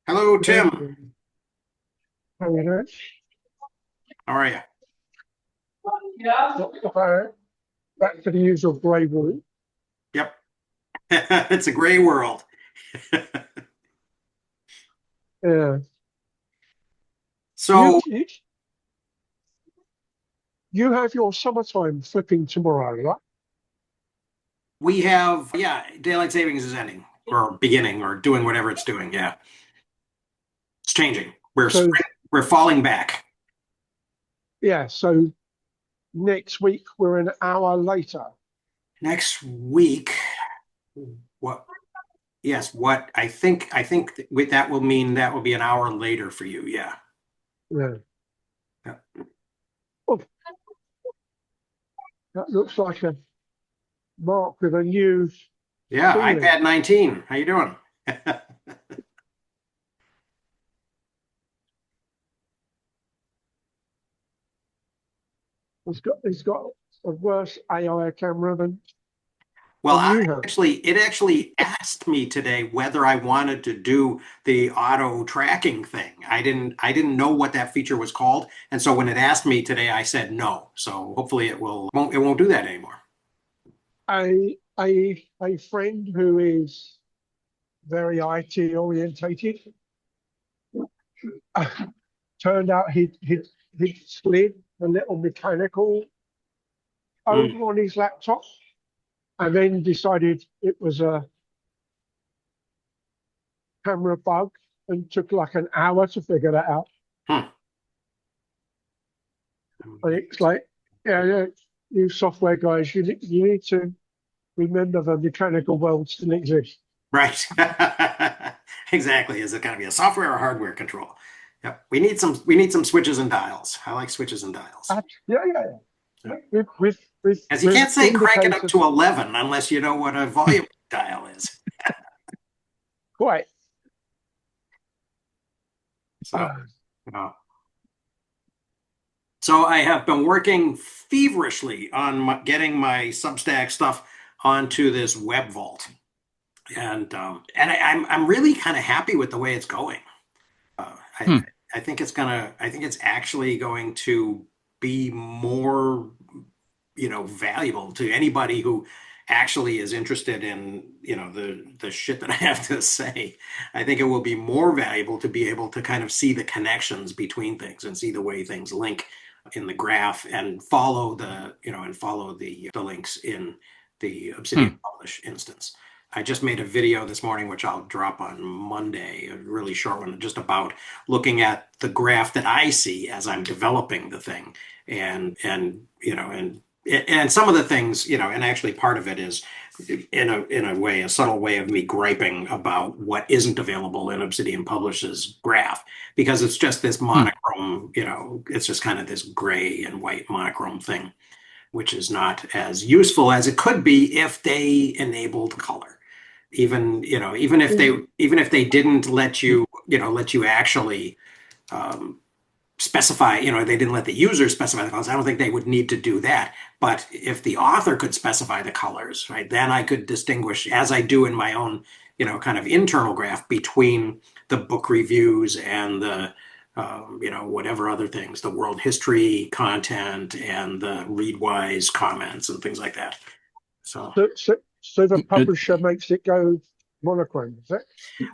Hello, Tim. Hey, how you doing? How are you? Not so bad. Back to the usual grey room. Yep. It's a gray world. Yeah. You, So you you have your summertime flipping tomorrow, right? we have, yeah, daylight savings is ending or beginning or doing whatever it's doing. Yeah, it's changing. So We're falling back. yeah, so next week we're an hour later. Next week, what? Yes, what with that will mean that will be an hour later for you. Yeah. Yeah. Yeah, Oh, that looks like a mark with a new yeah, ceiling. iPad 19. How you doing? It's got a worse AI camera Well, than you have. it actually asked me today whether I wanted to do the auto tracking thing. I didn't know what that feature was called, and so when it asked me today, I said no. So hopefully it won't do that anymore. A friend who is very IT orientated turned out he'd slid a little mechanical Hmm. over on his laptop and then decided it was a camera bug and took like an hour to figure that out. Hmm. And it's like, yeah, yeah, you software guys, you need to remember the mechanical world still exists. Right. Exactly. Is it going to be a software or hardware control? Yep. We need some switches and dials. I like switches and dials. Yeah, yeah, Yeah. yeah. With As you with can't say crank it up to indicators, 11 unless you know what a volume dial is. quite. So, Uh, uh, So I have been working feverishly on getting my Substack stuff onto this web vault, and I'm really kind of happy with the way it's going. Hmm. I think I think it's actually going to be more, valuable to anybody who actually is interested in, the shit that I have to say. I think it will be more valuable to be able to kind of see the connections between things and see the way things link in the graph and follow the links in the Obsidian Hmm. Publish instance. I just made a video this morning, which I'll drop on Monday, a really short one, just about looking at the graph that I see as I'm developing the thing, and some of the things, and actually part of it is in a way, a subtle way of me griping about what isn't available in Obsidian Publish's graph because it's just this Hmm. monochrome, it's just kind of this gray and white monochrome thing, which is not as useful as it could be if they enabled color. Even if they didn't let you actually um, specify, they didn't let the user specify the colors. I don't think they would need to do that. But if the author could specify the colors, right, then I could distinguish, as I do in my own, kind of internal graph between the book reviews and the, whatever other things, the world history content and the Readwise comments and things like that. So so the It, publisher makes it go monochrome, is it?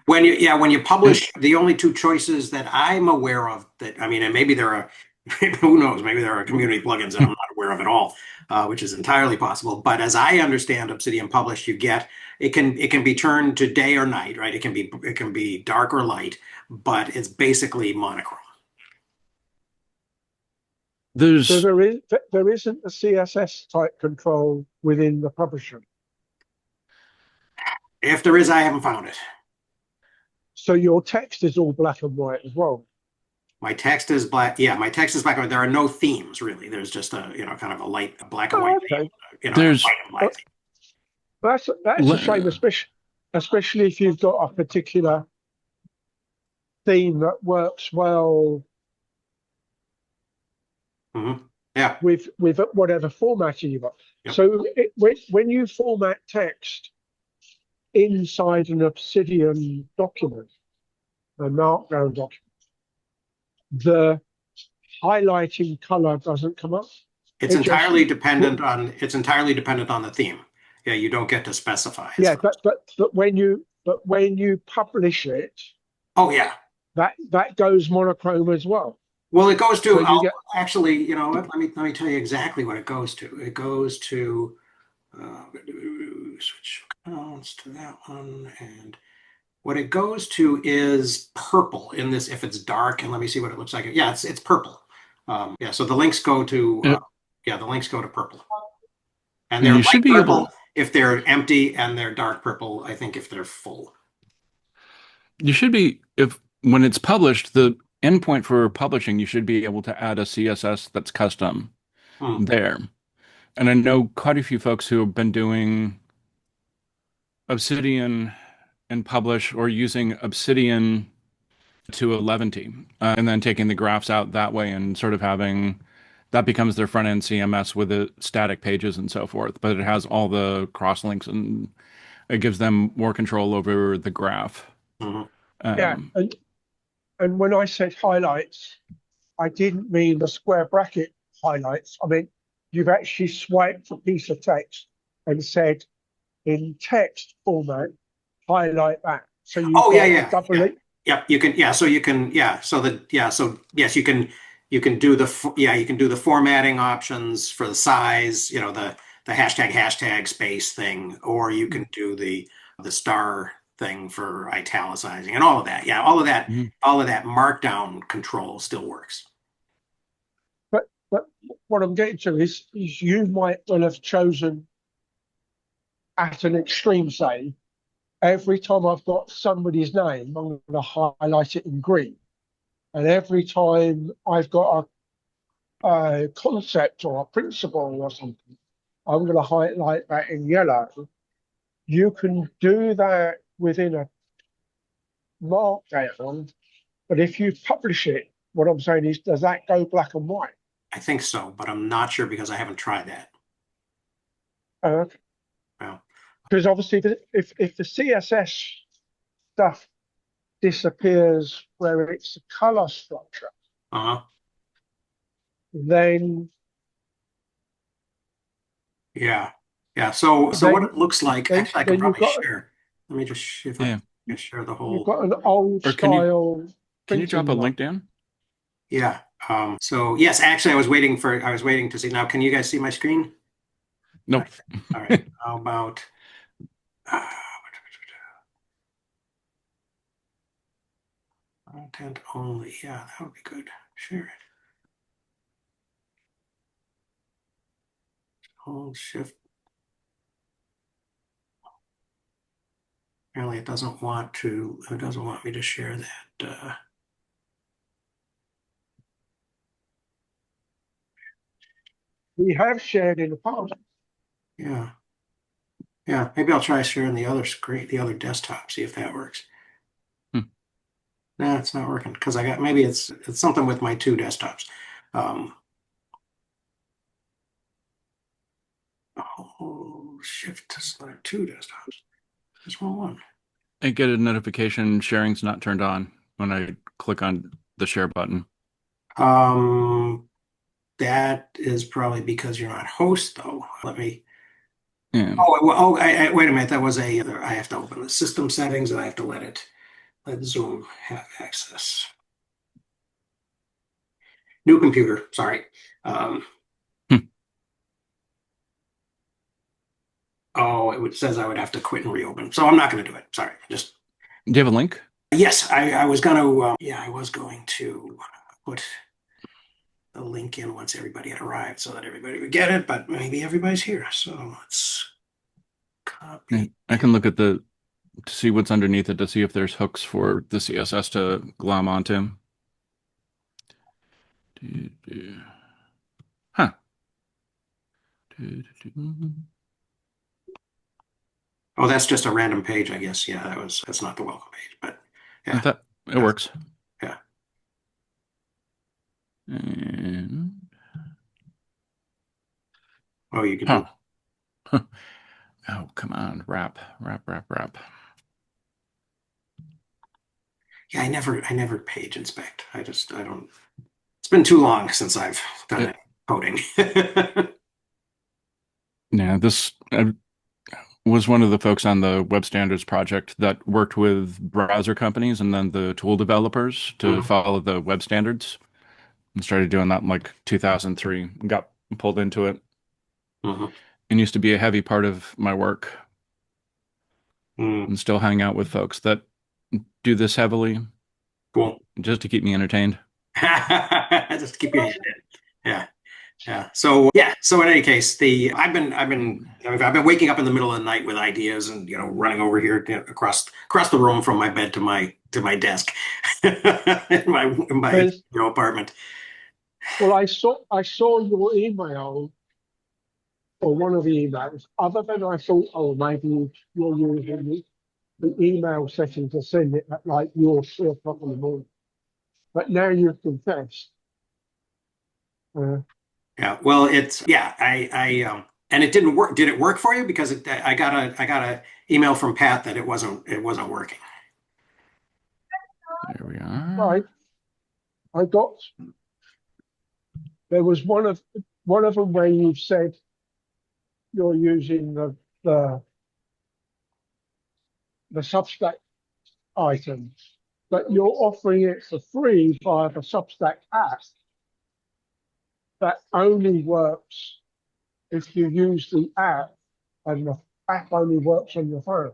when you it, publish, the only two choices that I'm aware of that, I mean, and maybe there are, who knows, maybe there are community plugins that I'm not aware of at all, which is entirely possible. But as I understand Obsidian Publish, it can be turned to day or night, right? It can be dark or light, but it's basically monochrome. So there's there isn't a CSS type control within the publisher. If there is, I haven't found it. So your text is all black and white as well. My text is black. Yeah, my text is black and white. There are no themes really. There's just a, kind of a light black and white Oh, theme, okay. a there's white and Uh, black theme. that's a shame, le- especially if you've got a particular theme that works well Yeah. with whatever formatting you've got. Yep. So when you format text inside an Obsidian document, the markdown document, the highlighting color doesn't come up. It's It just, entirely dependent on the theme. Yeah, you don't get to specify. It's yeah, but when you publish it, oh yeah. that goes monochrome as well. Well, it goes So to you get, actually, you know what? Let me tell you exactly what it goes to. It goes to switch accounts to that one, and what it goes to is purple in this. If it's dark, and let me see what it looks like. Yeah, it's purple. Yeah, so the links go to Uh, yeah, the links go to purple, and And they're you should light be able, purple if they're empty, and they're dark purple, I think, if they're full. you should be, if when it's published, the endpoint for publishing, you should be able to add a CSS that's custom Hmm. there. And I know quite a few folks who have been doing Obsidian and publish or using Obsidian to 11T and then taking the graphs out that way and sort of having that becomes their front end CMS with the static pages and so forth. But it has all the cross links and it gives them more control over the graph. Mhm. yeah, Um, and when I said highlights, I didn't mean the square bracket highlights. I mean, you've actually swiped a piece of text and said in text format, highlight that. So you've Oh yeah, got a yeah, double yeah. it. Yep, you can. Yeah, so you can. Yeah, so the yeah, so yes, you can. You can do yeah, you can do the formatting options for the size. You know, the hashtag space thing, or you can do the star thing for italicizing and all of that. Yeah, mhm. all of that markdown control still works. But what I'm getting to is you might well have chosen at an extreme, say, every time I've got somebody's name, I'm going to highlight it in green. And every time I've got a concept or a principle or something, I'm going to highlight that in yellow. You can do that within a markdown, but if you publish it, what I'm saying is, does that go black and white? I think so, but I'm not sure because I haven't tried that. Uh, Well, because obviously, if the CSS stuff disappears where it's a color structure, uh-huh. then Yeah. Yeah. So what then it looks like, then actually I can then you've probably got share. Let me just see if I Yeah. can share the you've whole. got an old Or style can you drop a printing line. link down? Yeah. So yes, actually I was waiting to see. Now, can you guys see my screen? Nope. All right. How about uh, content only? Yeah, that would be good. Share it. Hold shift. Apparently it doesn't want me to share that. We have shared in the past. Yeah. Yeah. Maybe I'll try sharing the other screen, the other desktop, see if that works. Hmm. No, it's not working because I got maybe it's something with my two desktops. Um, oh, shift to select two desktops. Just want one. I get a notification sharing's not turned on when I click on the share button. Um, that is probably because you're not host though. Let me. Yeah. Wait a minute. That was I have to open the system settings and I have to let Zoom have access. New computer. Sorry. Um, Hmm. it says I would have to quit and reopen. So I'm not going to do it. Sorry. Just Do you have a link? yes, I was going to. Yeah, I was going to put the link in once everybody had arrived so that everybody would get it, but maybe everybody's here. So let's Yeah. copy. I can look at the to see what's underneath it to see if there's hooks for the CSS to glom onto. Huh. Oh, that's just a random page, I guess. Yeah, that's not the welcome page, but I yeah, thought it that's works. yeah. And, Oh, you can do huh. Oh, come on. Wrap. Yeah, I never page inspect. I don't. It's been too long since I've done It, it coding. yeah, this I was one of the folks on the web standards project that worked with browser companies and then the tool developers to Mhm, follow the web standards and started doing that in like 2003. Got pulled into it mhm, and used to be a heavy part of my work mm, and still hang out with folks that do this heavily cool. just to keep me entertained. Just keep your hand in. Yeah. Yeah. So yeah. So in any case, the I've been waking up in the middle of the night with ideas and running over here across the room from my bed to my desk in my There's, apartment. well, I saw your email or one of the emails. Other than I thought, oh, maybe you're using the email setting to send it at like your 3 o'clock in the morning. But now you've confessed. Uh, Yeah. Well, it's yeah. And it didn't work. Did it work for you? Because I got a email from Pat that it wasn't working. There we are. right, I got there was one of them where you've said you're using the the Substack items, but you're offering it for free via the Substack app that only works if you use the app, and the app only works on your phone.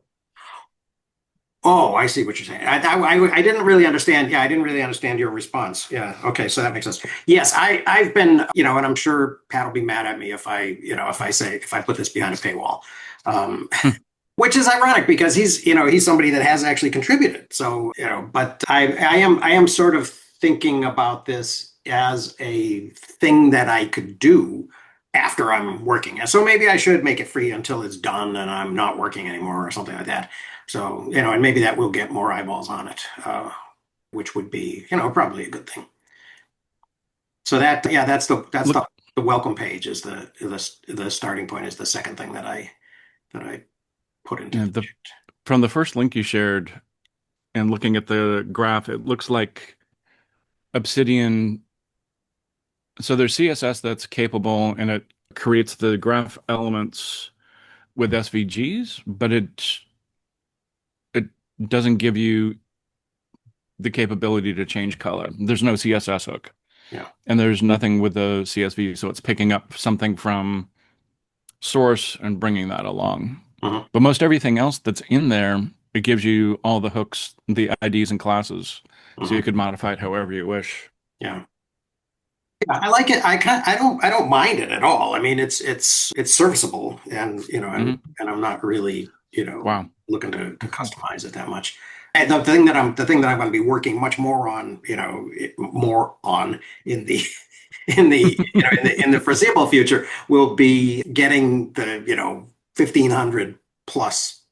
Oh, I see what you're saying. I didn't really understand. Yeah, I didn't really understand your response. Yeah. Okay. So that makes sense. Yes, I've been, and I'm sure Pat will be mad at me if I put this behind a paywall. Um, which is ironic because he's somebody that has actually contributed. So, but I am sort of thinking about this as a thing that I could do after I'm working. And so maybe I should make it free until it's done and I'm not working anymore or something like that. So, and maybe that will get more eyeballs on it, which would be, probably a good thing. So that, yeah, that's Look, the welcome page is the starting point is the second thing that I put into yeah, the the project. from the first link you shared and looking at the graph, it looks like Obsidian. So there's CSS that's capable and it creates the graph elements with SVGs, but it doesn't give you the capability to change color. There's no CSS hook, Yeah. and there's nothing with the CSV, so it's picking up something from source and bringing that along. Mhm. But most everything else that's in there, it gives you all the hooks, the IDs and classes, so you Mhm. could modify it however you wish. Yeah. Yeah, I like it. I don't mind it at all. I mean, it's serviceable and, Hmm. and I'm not really, Wow. looking to customize it that much. And the thing that I'm going to be working much more on, more on in the in the foreseeable future will be getting the, 1,500 plus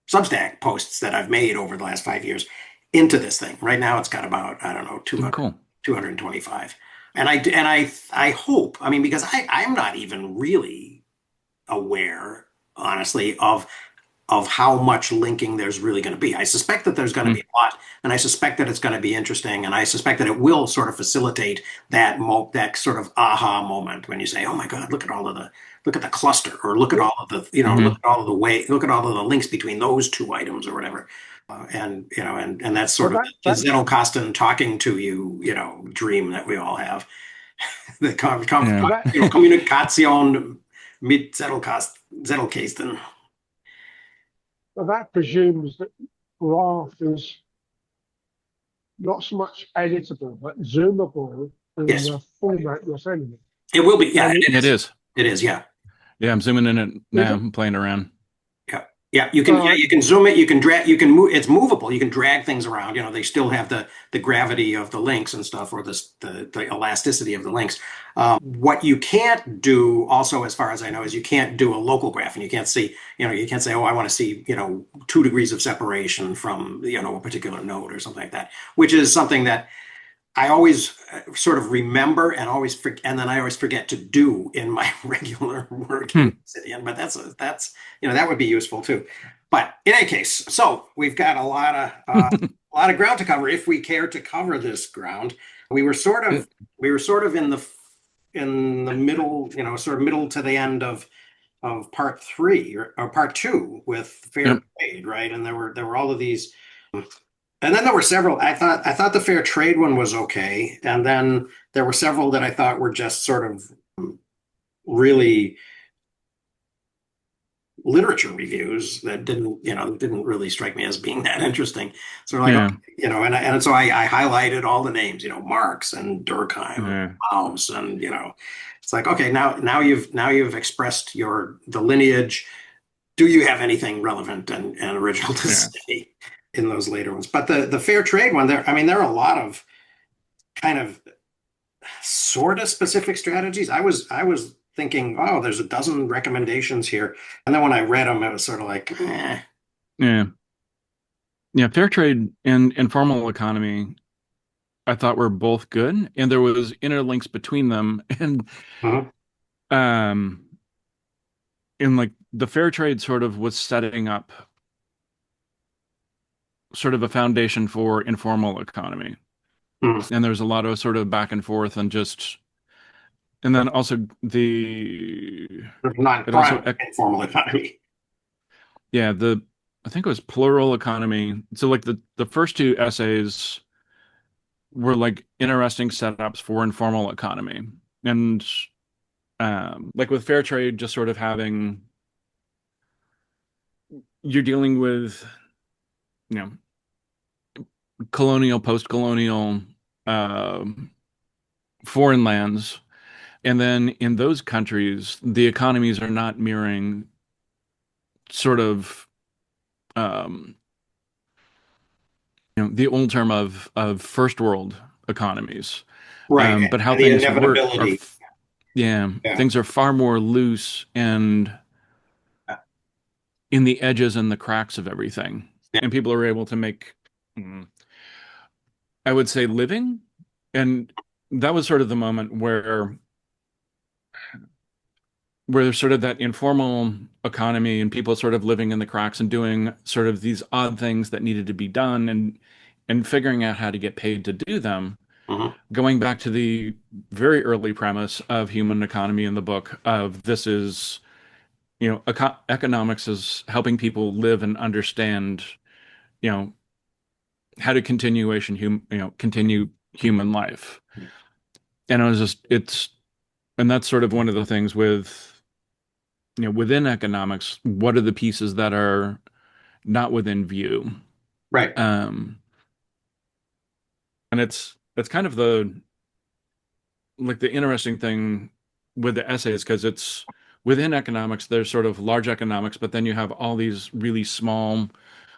Substack posts that I've made over the last 5 years into this thing. Right now it's got about, I don't know, Oh, 200, cool. 225. And I hope, I mean, because I'm not even really aware, honestly, of how much linking there's really going to be. I suspect that there's going to Hmm. be a lot, and I suspect that it's going to be interesting, and I suspect that it will sort of facilitate that sort of aha moment when you say, "Oh my God, look at the cluster," or look at all of the, look Hmm. at all of the look at all of the links between those two items or whatever. And that's Well, sort of the that's Zettelkasten talking to you, dream that we all have. The Yeah. well, that Kommunikation mit Zettelkasten. well, that presumes that graph is not so much editable but zoomable in Yes, the format you're sending it. it will be. Yeah, And it It is. is. It is. Yeah. Yeah, I'm zooming in it now. even I'm playing around. Yeah. Yeah, you can, all right, you can zoom it, you can drag, you can move, it's movable. You can drag things around. They still have the gravity of the links and stuff, or the elasticity of the links. What you can't do also, as far as I know, is you can't do a local graph, and you can't see, you can't say, oh, I want to see, 2 degrees of separation from, a particular node or something like that, which is something that I always sort of remember and then I always forget to do in my regular work in Hmm. Obsidian. But that would be useful too. But in any case, so we've got a a lot of ground to cover if we care to cover this ground. We were sort of in the middle, sort of middle to the end of part three or part two with fair Yep. trade, right? And there were all of these, and then there were several. I thought the fair trade one was okay, and then there were several that I thought were just sort of really literature reviews that didn't really strike me as being that interesting. So like, Yeah. okay, and so I highlighted all the names, Marx and Durkheim, Yeah. Maus, and it's like, okay, now you've expressed the lineage. Do you have anything relevant and original to Yeah. say in those later ones? But the fair trade one, there are a lot of kind of sort of specific strategies. I was thinking, oh, there's a dozen recommendations here, and then when I read them, it was sort of like, eh. Yeah. Yeah. Fair trade and informal economy, I thought were both good, and there was interlinks between them. And Mhm. um, in like the fair trade sort of was setting up sort of a foundation for informal economy. Mhm. And there's a lot of sort of back and forth and just, and then also it also, Non-crime informal economy. yeah, I think it was plural economy. So like the first two essays were like interesting setups for informal economy. And like with fair trade, just sort of having, you're dealing with, you know, colonial, post-colonial, um foreign lands. And then in those countries, the economies are not mirroring sort of um, the old term of first world economies, Right. but how And the things work are, inevitability. yeah, Yeah. things are far more loose and in the edges and the cracks of everything, Yeah. and people are able to make, I would say, living, and that was sort of the moment where there's sort of that informal economy and people sort of living in the cracks and doing sort of these odd things that needed to be done and figuring out how to get paid to do them. Mhm. Going back to the very early premise of human economy in the book of this is, economics is helping people live and understand, you know, how to continue human life. And and that's sort of one of the things with, within economics, what are the pieces that are not within view? Right. Um, and it's kind of the interesting thing with the essays because it's within economics, there's sort of large economics, but then you have all these really small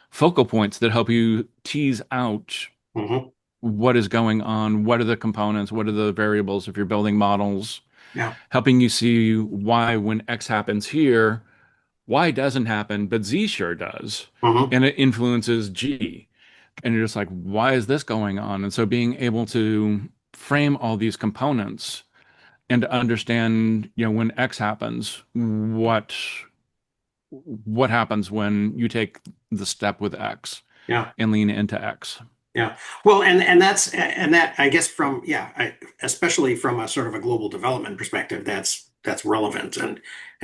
focal points that help you tease out Hmm. what is going on, what are the components, what are the variables if you're building models, Yeah. helping you see why when X happens here, Y doesn't happen, but Z sure does. Hmm. And it influences G. And you're just like, why is this going on? And so being able to frame all these components and to understand, when X happens, what happens when you take the step with X Yeah. and lean into X. Yeah. Well, and that I guess especially from a sort of a global development perspective, that's relevant and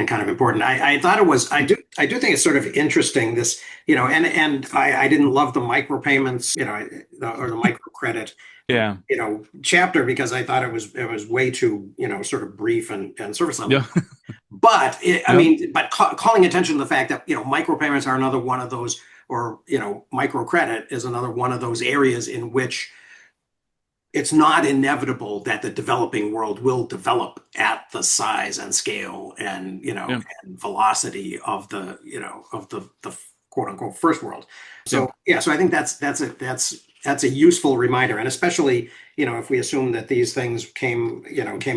kind of important. I thought it was I do think it's sort of interesting this, and I didn't love the micropayments, or the microcredit, Yeah. chapter because I thought it was way too, sort of brief and surface level. Yeah. But I Yep. mean, calling attention to the fact that micropayments are another one of those, or microcredit is another one of those areas in which it's not inevitable that the developing world will develop at the size and scale and Yeah. and velocity of the quote unquote first world. Yeah. So yeah, so I think that's a useful reminder, and especially if we assume that these things came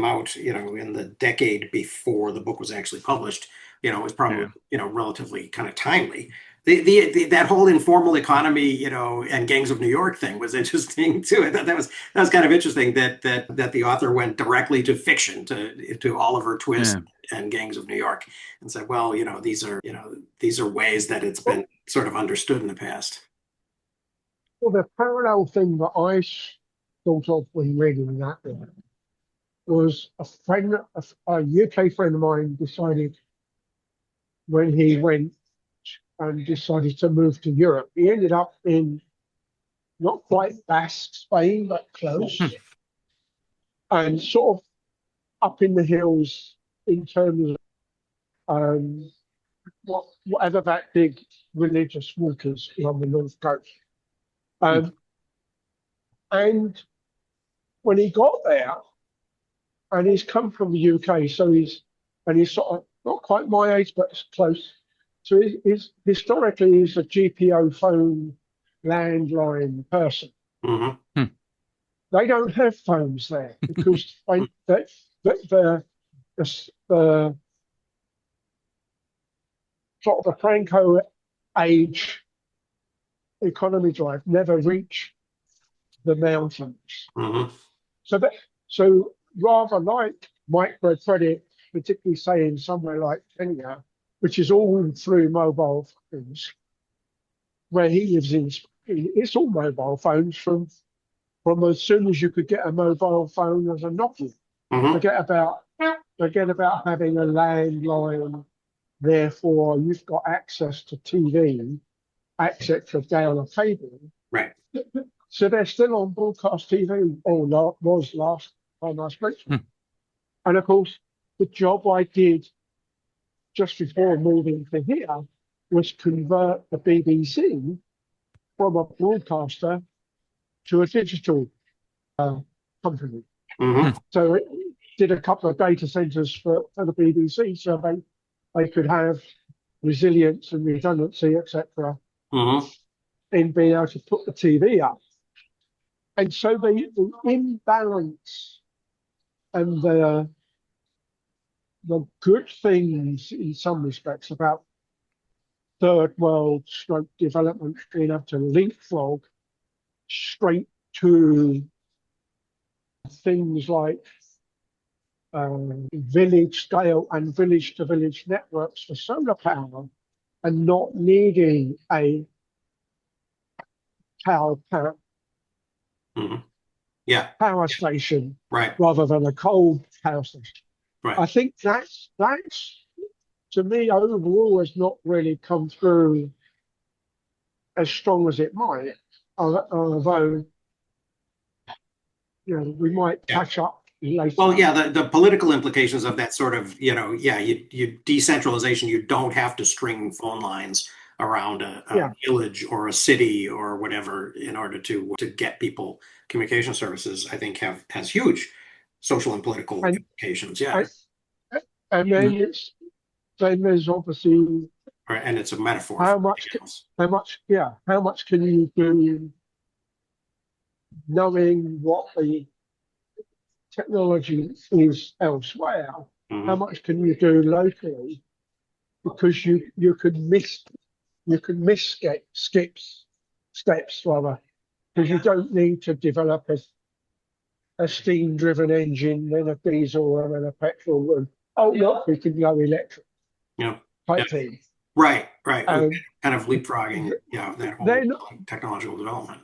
out in the decade before the book was actually published, it was probably Yeah. relatively kind of timely. That whole informal economy, and gangs of New York thing was interesting too. I thought that was kind of interesting that the author went directly to fiction, to Oliver Twist Yeah. and gangs of New York, and said, well, these are ways that it's been sort of understood in the past. Well, the parallel thing that thought of when reading that was a UK friend of mine decided when he went and decided to move to Europe. He ended up in not quite Basque Spain, but close, and sort of up in the hills in terms of whatever that big religious walk is on the north coast. And when he got there, and he's come from the UK, so he's sort of not quite my age, but it's close. So he's historically he's a GPO phone landline person. Mm-hmm. They don't have phones there because the sort of the Franco age economy drive never reached the mountains. Mm-hmm. So rather like microcredit, particularly say in somewhere like Kenya, which is all through mobile phones, where he lives in, it's all mobile phones from as soon as you could get a mobile phone as a Nokia. Mm-hmm. Forget about having a landline. Therefore, you've got access to TV, access to down a cable. Right. So they're still on broadcast TV, or was last time I spoke to them. And of course, the job I did just before moving to here was convert the BBC from a broadcaster to a digital company. Mm-hmm. So it did a couple of data centers for the BBC, so they could have resilience and redundancy, etc., Mm-hmm. in being able to put the TV up. And so the imbalance and the good things in some respects about third world stroke development being able to leapfrog straight to things like village scale and village to village networks for solar power and not needing a power Mm-hmm. Yeah. power station Right. rather than a coal power station. Right. I think that's to me overall has not really come through as strong as it might, although we might catch up later. Well, yeah, the political implications of that sort of, you decentralization, you don't have to string phone lines around a village or a city or whatever in order to get people communication services, I think has huge social and political implications. Yeah. And then there's obviously And it's a metaphor. how much can you do knowing what the technology is elsewhere? Mm-hmm. How much can you do locally? Because you could miss steps rather, because you don't need to develop a steam driven engine, then a diesel and then a petrol, and look, we can go electric. Type thing. Right. Kind of leapfrogging, that whole technological development.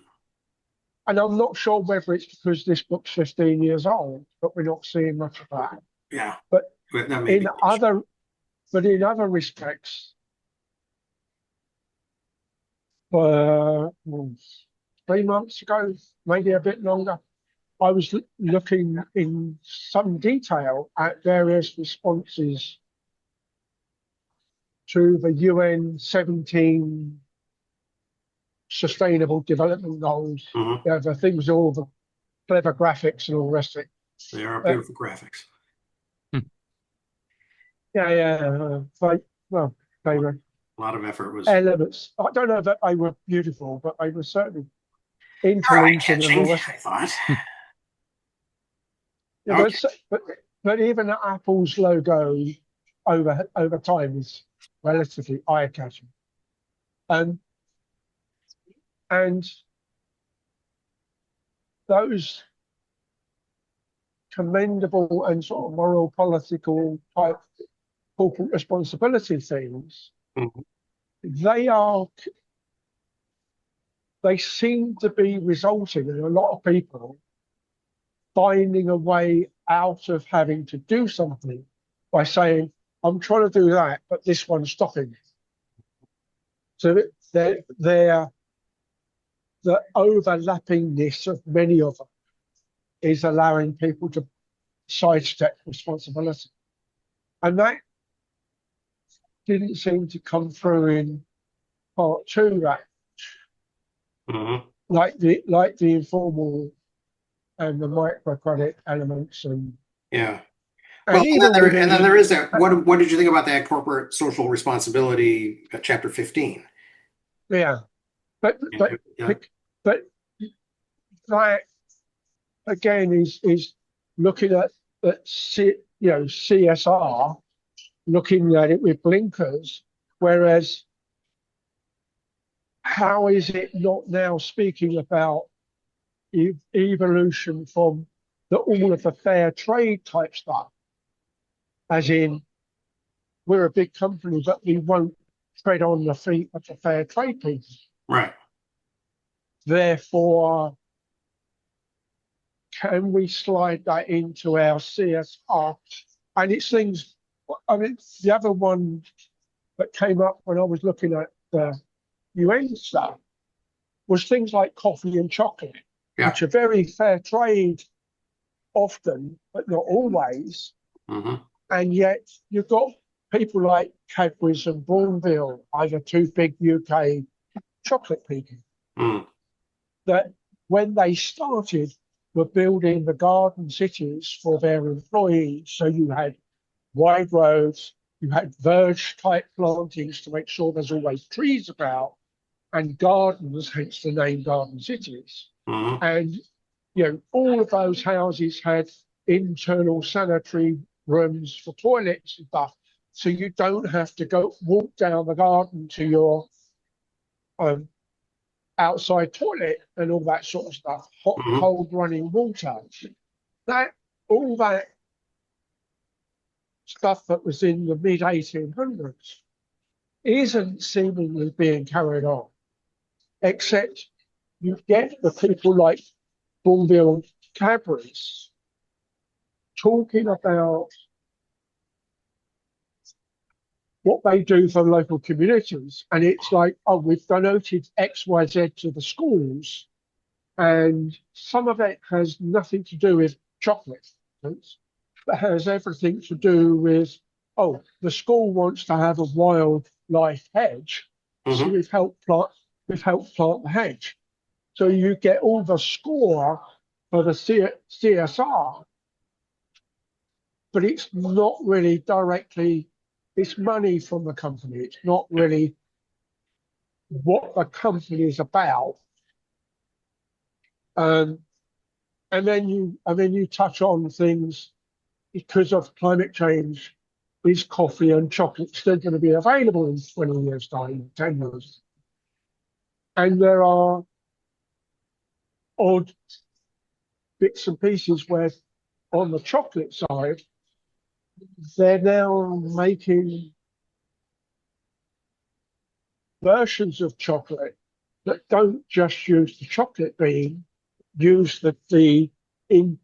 And I'm not sure whether it's because this book's 15 years old, but we're not seeing much of that. Yeah. But in other respects, 3 months ago, maybe a bit longer, I was looking in some detail at various responses to the UN 17 Sustainable Development Goals. Mm-hmm. The things, all the clever graphics and all the rest of it. They are beautiful graphics. They were a lot of effort was elements. I don't know that they were beautiful, but they were certainly eye-catching, I thought. But even Apple's logo over time is relatively eye-catching. And those commendable and sort of moral, political type corporate responsibility things, mm-hmm. they are they seem to be resulting in a lot of people finding a way out of having to do something by saying, I'm trying to do that, but this one's stopping me. So they're the overlappingness of many of them is allowing people to sidestep responsibility. And that didn't seem to come through in part two, that Mhm. like the informal and the microcredit elements Yeah. and Well, even and then within there is that. What did you think about that corporate social responsibility, chapter 15? yeah, but but Yeah. but that again is looking at CSR, looking at it with blinkers, whereas how is it not now speaking about evolution from all of the fair trade type stuff, as in we're a big company, but we won't tread on the feet of the fair trade people. Right. Therefore, can we slide that into our CSR? And it's things, I mean, the other one that came up when I was looking at the UN stuff was things like coffee and chocolate, Yeah. which are very fair trade often, but not always. Hmm. And yet you've got people like Cadbury's and Bourneville, either two big UK chocolate people, Mm. that when they started were building the garden cities for their employees. So you had wide roads, you had verge type plantings to make sure there's always trees about, and gardens, hence the name Garden Cities. Hmm. And all of those houses had internal sanitary rooms for toilets and stuff. So you don't have to go walk down the garden to your outside toilet and all that sort of stuff. Hot, Hmm. cold running water. All that stuff that was in the mid 1800s isn't seemingly being carried on, except you get the people like Bourneville and Cadbury's talking about what they do for local communities. And it's like, oh, we've donated X, Y, Z to the schools. And some of it has nothing to do with chocolate, but has everything to do with, oh, the school wants to have a wildlife hedge. So Hmm. we've helped plant the hedge. So you get all the score for the CSR, but it's not really directly, it's money from the company. It's not really what the company is about. And then you touch on things because of climate change. Is coffee and chocolate still going to be available in 20 years' time, 10 years? And there are odd bits and pieces where on the chocolate side, they're now making versions of chocolate that don't just use the chocolate bean, use the in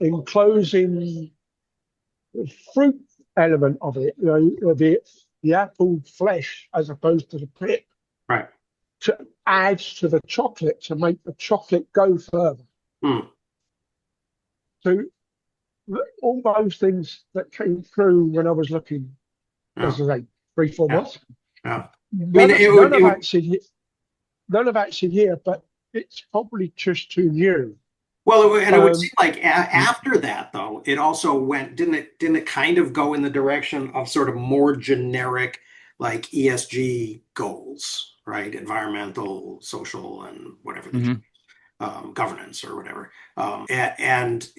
enclosing fruit element of it, the apple flesh as opposed to the pit, Right. to add to the chocolate to make the chocolate go further. Mm. So all those things that came through when I was looking, Yeah. as I say, 3-4 Yeah. months. Yeah. None, it none would, of that's in here. None of that's in here, but it's probably just too new. well, and it would seem like Mm. after that, though, it also went, didn't it kind of go in the direction of sort of more generic, like ESG goals, right? Environmental, social, and whatever the Hmm. governance or whatever, and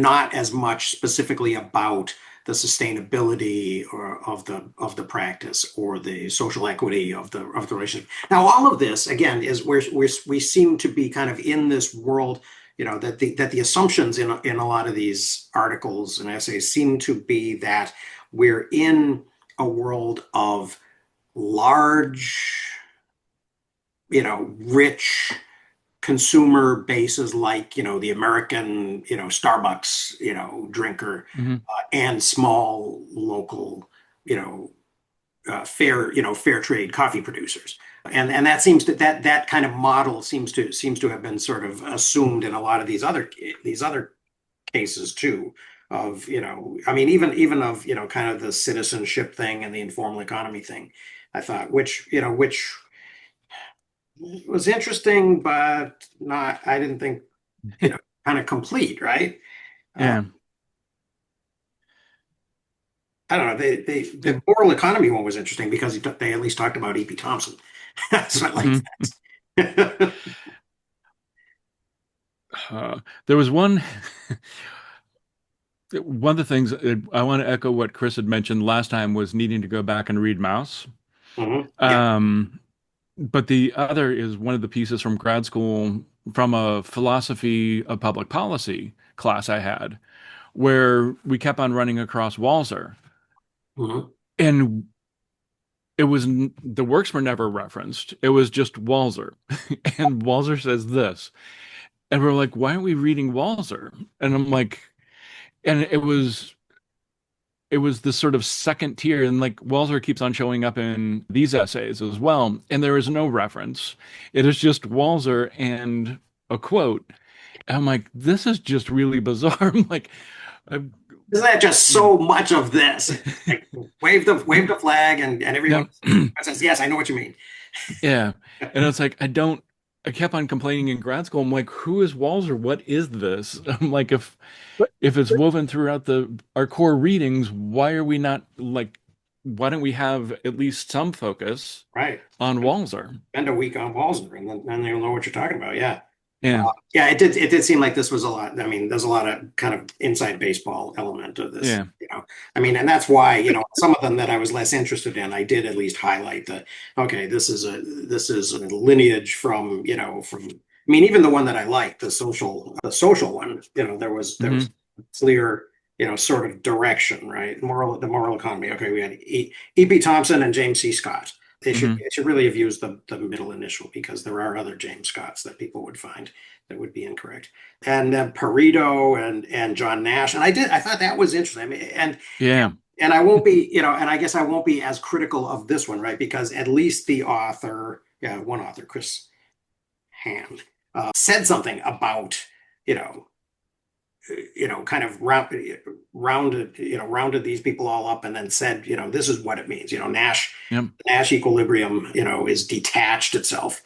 not as much specifically about the sustainability or of the practice or the social equity of the relationship. Now, all of this again is where we seem to be kind of in this world, that the assumptions in a lot of these articles and essays seem to be that we're in a world of large rich consumer bases like, the American, Starbucks, drinker, Hmm. and small local, you know, fair trade coffee producers. And that seems that kind of model seems to have been sort of assumed in a lot of these other cases too, of, I mean, even of, kind of the citizenship thing and the informal economy thing, I thought, which was interesting, but not, I didn't think, kind of complete, right? Uh, Yeah. I don't know. The And, moral economy one was interesting because they at least talked about E.P. Thompson. So I like mhm. that. There was one of the things I want to echo what Chris had mentioned last time was needing to go back and read Mouse. Yeah. Um, but the other is one of the pieces from grad school from a philosophy of public policy class I had, where we kept on running across Walzer. Mhm. And the works were never referenced. It was just Walzer. And Walzer says this. And we're like, why aren't we reading Walzer? And I'm like, and it was this sort of second tier, and like Walzer keeps on showing up in these essays as well, and there is no reference. It is just Walzer and a quote. And I'm like, this is just really bizarre. I'm like, I, Isn't that just you so much of this? Like wave the flag, and everyone know, says, yes, I know what you mean. yeah. And it's like, I kept on complaining in grad school. I'm like, who is Walzer? What is this? I'm like, But, if it's but woven throughout our core readings, why are we not like, why don't we have at least some focus Right. on Walzer? Spend a week on Walser, and then you'll know what you're talking about. Yeah. Yeah. Yeah, it did seem like this was a lot. I mean, there's a lot of kind of inside baseball element of this, Yeah. I mean, and that's why, some of them that I was less interested in, I did at least highlight okay, this is a lineage from, I mean, even the one that I liked, the social one, there was Hmm. clear, sort of direction, right? The moral economy. Okay, we had E.P. Thompson and James C. Scott. Hmm. They should really have used the middle initial, because there are other James Scotts that people would find that would be incorrect. And then Pareto and John Nash. And I thought that was interesting. I mean, Yeah. and I won't be, and I guess I won't be as critical of this one, right? Because at least the author, yeah, one author, Chris Hand, said something about, you know, kind of rounded these people all up, and then said, this is what it means. Yep. Nash equilibrium, is detached itself,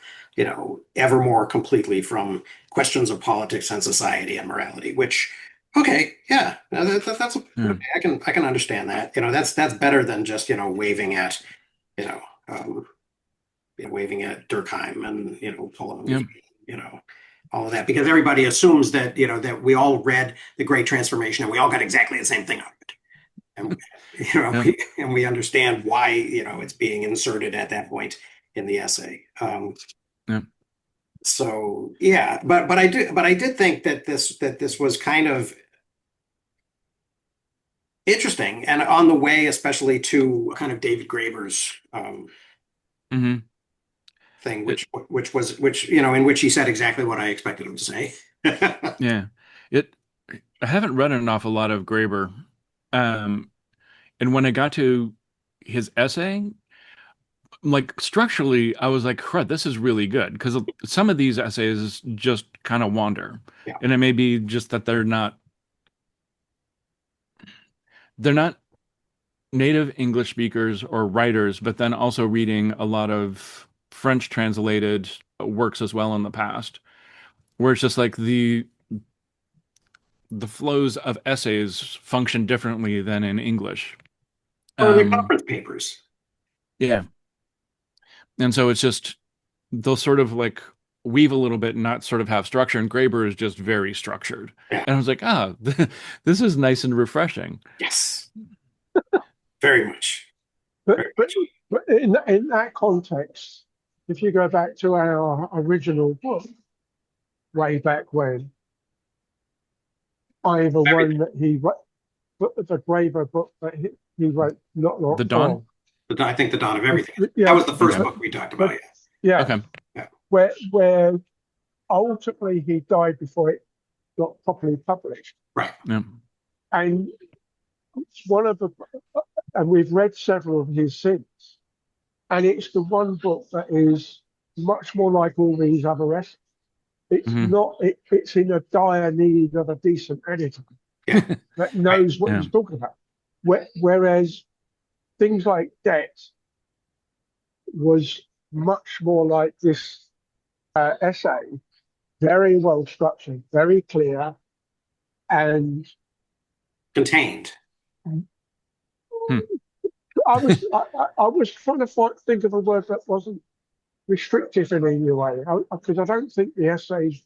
ever more completely from questions of politics and society and morality, which, okay, yeah, that's Yeah. okay. I can understand that. That's better than just, you know, um, waving at Durkheim and, pulling, Yep. you know, all of that, because everybody assumes that, that we all read The Great Transformation and we all got exactly the same thing out of it. And, Yep. we understand why, it's being inserted at that point in the essay. Yep. So yeah, but I did think that this was kind of interesting, and on the way, especially to kind of David Graeber's Hmm. thing, It, which in which he said exactly what I expected him to say. yeah. It, I haven't read an awful lot of Graeber. Um, and when I got to his essay, like structurally, I was like, crud, this is really good. Because some of these essays just kind of wander. Yeah. And it may be just that they're not native English speakers or writers, but then also reading a lot of French translated works as well in the past, where it's just like the flows of essays function differently than in English. Or the Um, conference papers. yeah. And so it's just they'll sort of like weave a little bit and not sort of have structure. And Graeber is just very structured. Yeah. And I was like, this is nice and refreshing. Yes. Very much. but Very but much. but in that context, if you go back to our original book way back when, either Everything. one that he wrote, the Graeber book that he wrote not The long. Dawn? I think the dawn of everything. That Yeah, was the first Okay. book we talked about. but Yeah. yeah, Okay. Yeah. where ultimately he died before it got properly published. Right. Yeah. And one of the, and we've read several of his since, and it's the one book that is much more like all these other essays. It's Mhm. not. It's in a dire need of a decent editor Yeah. that knows what Yeah. he's talking about. Whereas things like Debt was much more like this essay, very well structured, very clear, and Contained. I was trying to think of a word that wasn't restrictive in any way, because I don't think the essays.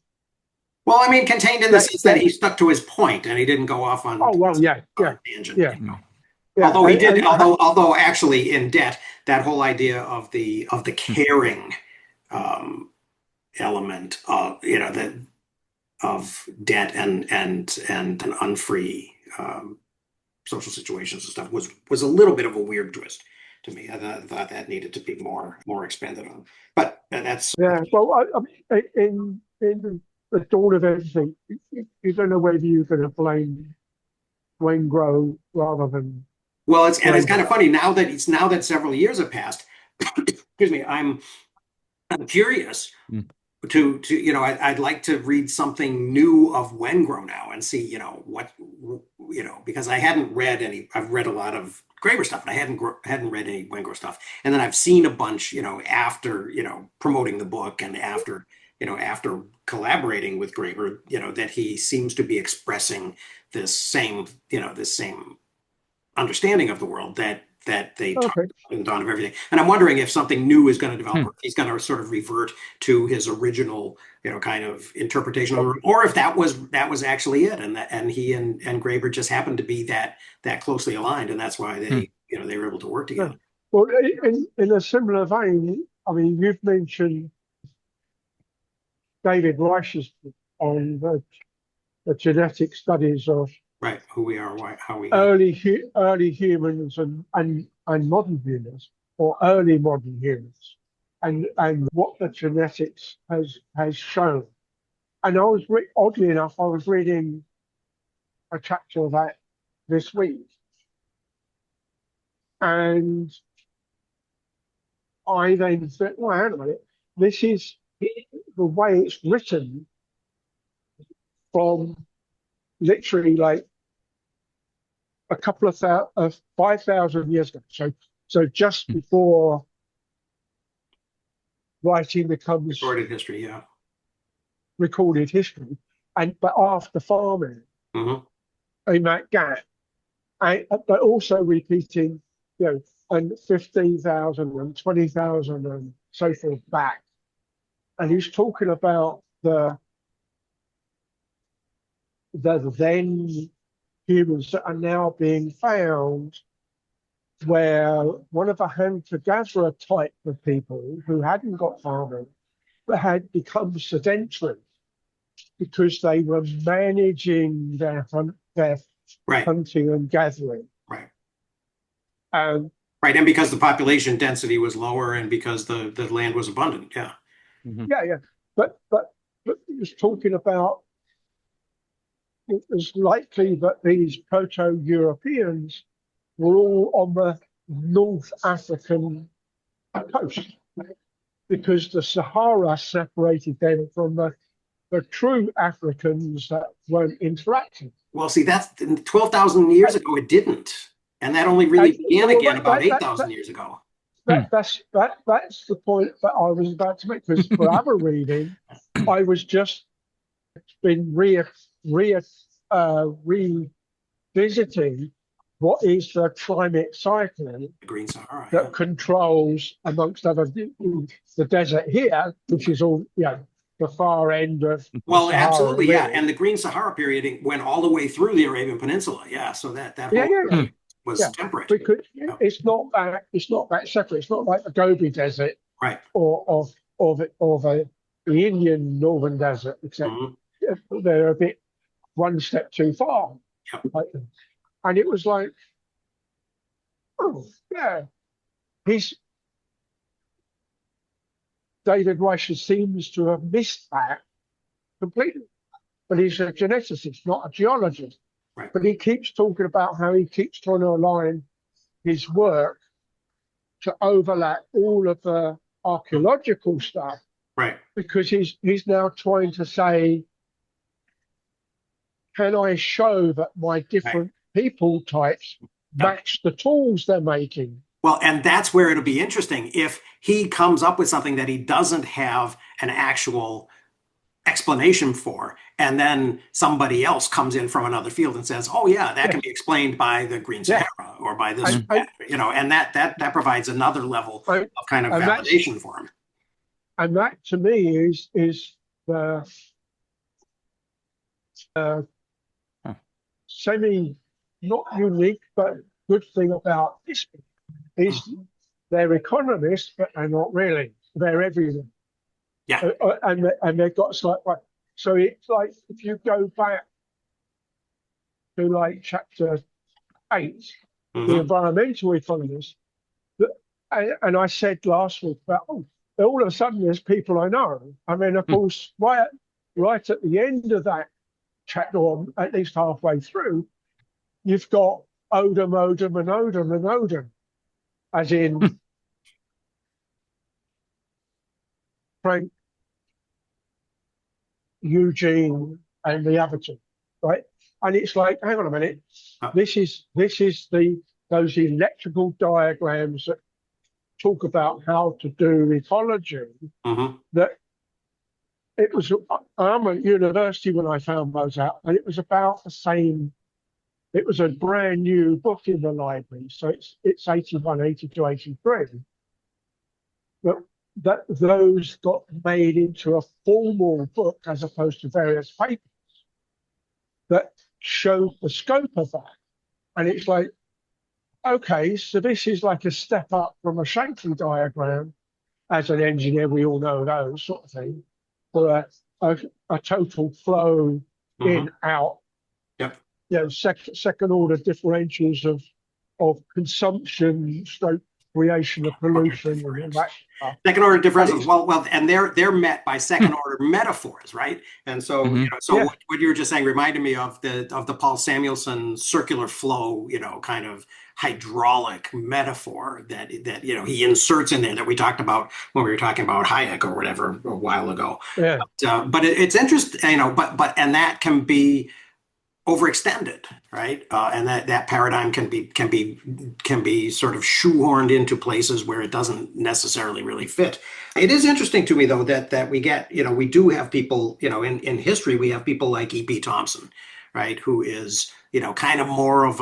Well, I mean, contained in the sense that that he stuck to his point and he didn't go off on oh well, yeah, a tangent. yeah, You know. yeah. Although he did, although actually in Debt, that whole idea of the caring element of the of debt and an unfree social situations and stuff was a little bit of a weird twist to me. I thought that needed to be more expanded on. But that's yeah. Well, I mean, in the dawn of everything, you don't know whether you're going to blame Wayne Grow rather than well, it's kind Graeber. of funny now that several years have passed. Excuse me, I'm curious Mm. to I'd like to read something new of Wengrow now and see what because I've read a lot of Graeber stuff, and I hadn't read any Wengrow stuff, and then I've seen a bunch after promoting the book and after collaborating with Graeber, that he seems to be expressing this same understanding of the world that they talked Okay. about in the Dawn of Everything. And I'm wondering if something new is going to develop, Hmm. or if he's going to sort of revert to his original, kind of interpretation of it, or if that was actually it, and he and Graeber just happened to be that closely aligned, and that's why they were able to work Yeah. together. Well, in a similar vein, I mean, you've mentioned David Reich's book on the genetic studies of Right. Who we are, why, how we got. early humans and modern humans, or early modern humans, and what the genetics has shown. And oddly enough, I was reading a chapter of that this week, and I then thought, well, hang on a minute, this is the way it's written from literally like a couple of 5,000 years ago. So just before writing becomes Recorded history, yeah. recorded history, but after farming Hmm. in that gap, but also repeating, and 15,000 and 20,000 and so forth back. And he's talking about the then humans that are now being found, where one of the hunter-gatherer type of people who hadn't got farming but had become sedentary because they were managing their Right. hunting and gathering. Right. And Right. And because the population density was lower and because the land was abundant. Yeah. Mhm. yeah, but he was talking about it was likely that these Proto-Europeans were all on the North African coast, because the Sahara separated them from the true Africans that weren't interacting. Well, see, that's 12,000 years ago, it didn't. And that only really began again about 8,000 years ago. That's the point that I was about to make, because for other reading, I was just been revisiting what is the climate cycle The Green Sahara, that yeah. controls, amongst other, the desert here, which is all, the far end of Well, Sahara, absolutely, yeah. really. And the Green Sahara period went all the way through the Arabian Peninsula, yeah. So that Yeah, whole yeah, was yeah. temperate. Because it's not that separate. It's not like the Gobi Desert Right. or the Indian Northern Desert, except Mhm. they're a bit one step too far. Yep. And it was like, oh yeah, he's David Graeber seems to have missed that completely. But he's a geneticist, not a geologist. Right. But he keeps talking about how he keeps trying to align his work to overlap all of the archaeological stuff, Right. because he's now trying to say, can I show that my different people types match the tools they're making? Well, and that's where it'll be interesting if he comes up with something that he doesn't have an actual explanation for, and then somebody else comes in from another field and says, "Oh, yeah, that can be explained by the Green Yeah. Sahara or by this," and that provides another level of kind of validation for him. And that to me is the semi not unique but good thing about this is they're economists, but they're not really. They're everything. Yeah. And they've got slight. So it's like if you go back to like chapter 8, the environmental economist, and I said last week about all of a sudden there's people I know. I mean, of course, right at the end of that chapter, or at least halfway through, you've got Odom, and Odom, as in Frank, Eugene, and the other two, right? And it's like, hang on a minute, this is those electrical diagrams that talk about how to do ecology. That it was. I'm at university when I found those out, and it was about the same. It was a brand new book in the library, so it's 81, 82, 83. But that those got made into a formal book as opposed to various papers that showed the scope of that. And it's like, okay, so this is like a step up from a Shankly diagram. As an engineer, we all know those sort of thing, for a total flow in, out. Yep. Second order differentials of consumption, stroke creation of pollution, and all that stuff. Second order differentials. Well, and they're met by second order metaphors, right? And so, what you were just saying reminded me of the Paul Samuelson circular flow, kind of hydraulic metaphor that he inserts in there that we talked about when we were talking about Hayek or whatever a while ago. Yeah. But it's interesting, but and that can be overextended, right? And that paradigm can be sort of shoehorned into places where it doesn't necessarily really fit. It is interesting to me though that we get, we do have people, in history we have people like E.P. Thompson, right, who is kind of more of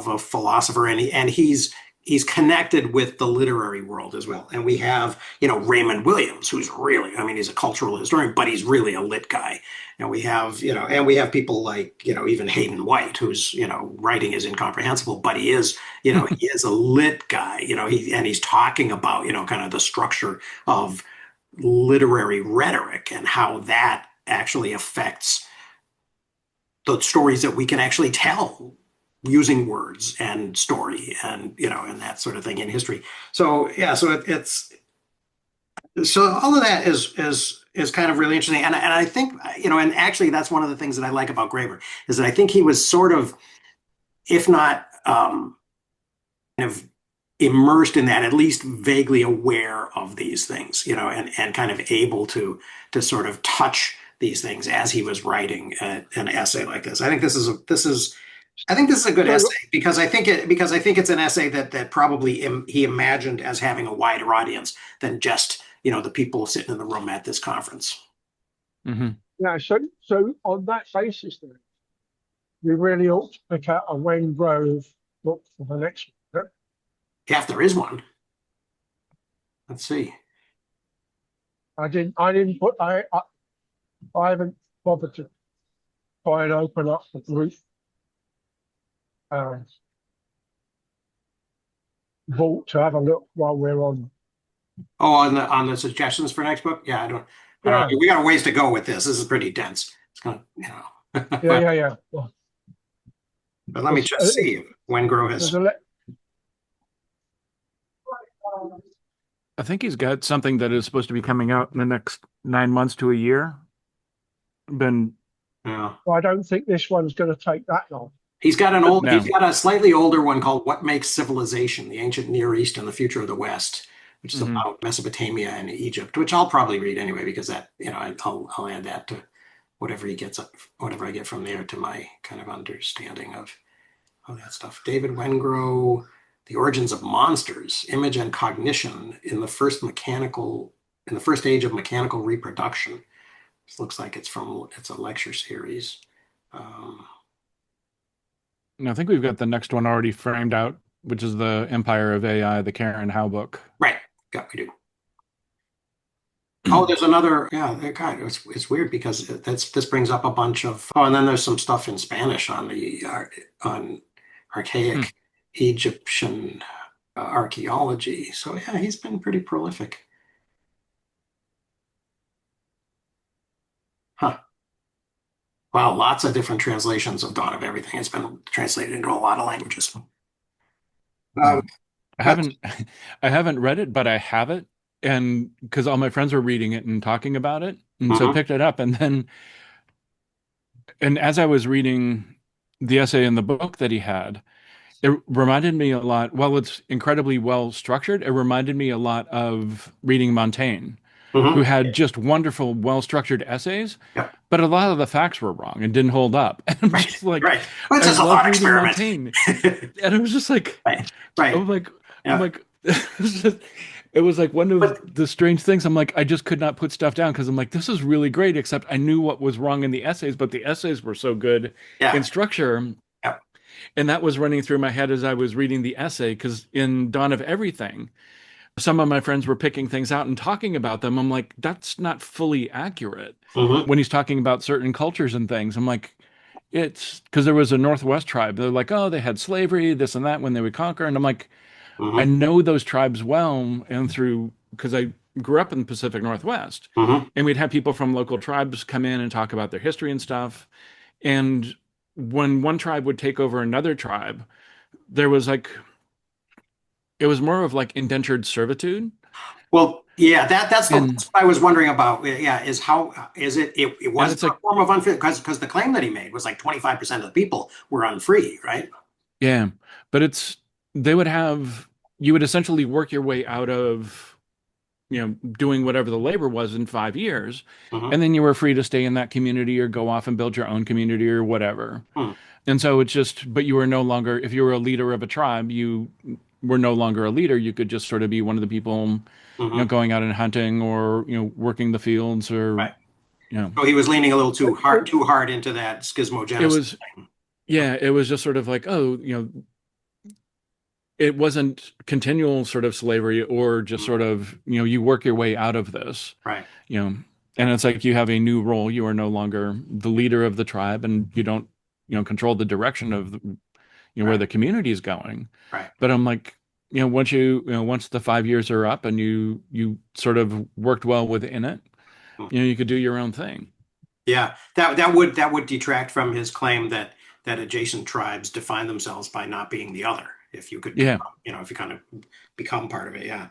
a philosopher, and he's connected with the literary world as well. And we have, Raymond Williams, who's really, he's a cultural historian, but he's really a lit guy. And we have, people like, even Hayden White, who's, writing is incomprehensible, but he is, he is a lit guy, he's talking about, kind of the structure of literary rhetoric and how that actually affects the stories that we can actually tell using words and story and and that sort of thing in history. So yeah, so so all of that is kind of really interesting, and I think and actually that's one of the things that I like about Graeber is that I think he was sort of, if not kind of immersed in that, at least vaguely aware of these things, and kind of able to sort of touch these things as he was writing an essay like this. I think this is a good essay because I think it's an essay that probably he imagined as having a wider audience than just the people sitting in the room at this conference. Yeah. So on that basis, then we really ought to pick out a Wayne Grove book for the next one. Yeah, if there is one. Let's see. I haven't bothered to try and open up the group vault to have a look while we're on. Oh, on the suggestions for next book? Yeah, I don't know. We got a ways to go with this. This is pretty dense. It's gonna, Yeah. But let me just see if Wengrove has. I think he's got something that is supposed to be coming out in the next 9 months to a year. Been Yeah. I don't think this one's going to take that long. He's no. got a slightly older one called What Makes Civilization, the Ancient Near East and the Future of the West, which is Hmm. about Mesopotamia and Egypt, which I'll probably read anyway, because that, I'll add that to whatever I get from there to my kind of understanding of that stuff. David Wengrow, The Origins of Monsters, Image and Cognition in the first age of mechanical reproduction. This looks like it's a lecture series. Um, And I think we've got the next one already framed out, which is the Empire of AI, the Karen Howe book. right, yeah, we do. Oh, there's another. Yeah, God, it's weird because this brings up a bunch of. Oh, and then there's some stuff in Spanish on on Hmm. archaic Egyptian archaeology. So yeah, he's been pretty prolific. Huh. Wow, lots of different translations of Dawn of Everything. It's been translated into a lot of languages. Yeah. Um, I but haven't I haven't read it, but I have it. And because all my friends were reading it and talking about it. And so I mhm, picked it up. And as I was reading the essay in the book that he had, it reminded me a lot, while it's incredibly well structured, it reminded me a lot of reading Montaigne, who mhm, had just wonderful, well structured essays, yeah, but a lot of the facts were wrong and didn't hold up. And I'm right, just like, right. Well, it's I just a love thought reading experiment. Montaigne. And it was just like, Right, right. I'm like, I'm Yeah. like, it was like one of But the strange things. I'm like, I just could not put stuff down because I'm like, this is really great, except I knew what was wrong in the essays, but the essays were so good in yeah, structure. yeah. And that was running through my head as I was reading the essay, because in Dawn of Everything, some of my friends were picking things out and talking about them. I'm like, that's not fully accurate. Hmm. When he's talking about certain cultures and things, I'm like, it's because there was a Northwest tribe. They're like, oh, they had slavery, this and that when they would conquer. And I'm like, I Hmm. know those tribes well, and through because I grew up in the Pacific Northwest, Hmm. and we'd have people from local tribes come in and talk about their history and stuff. And when one tribe would take over another tribe, there was like it was more of like indentured servitude. Well, yeah, And that's what I was wondering about. Yeah, is how is it and was it's a like, form of unfree because the claim that he made was like 25% of the people were unfree, right? yeah, but it's they would have you would essentially work your way out of doing whatever the labor was in 5 years, Hmm. and then you were free to stay in that community or go off and build your own community or whatever. Hmm. And so it's just, but you were no longer, if you were a leader of a tribe, you were no longer a leader. You could just sort of be one of the people, Hmm. going out and hunting or, working the fields or, Right. you know, So he was leaning a little It, too hard into that it schismogenesis was, thing. yeah, it was just sort of like, oh, it wasn't continual sort of slavery or just Mhm. sort of, you work your way out of this, Right. you know, and it's like you have a new role. You are no longer the leader of the tribe and you don't, control the direction of, where Right. the community is going. Right. But I'm like, once the 5 years are up and you sort of worked well within it, Hmm. you could do your own thing. Yeah, that would detract from his claim that adjacent tribes define themselves by not being the other. If you could Yeah, become, if you kind of become part of it, yeah,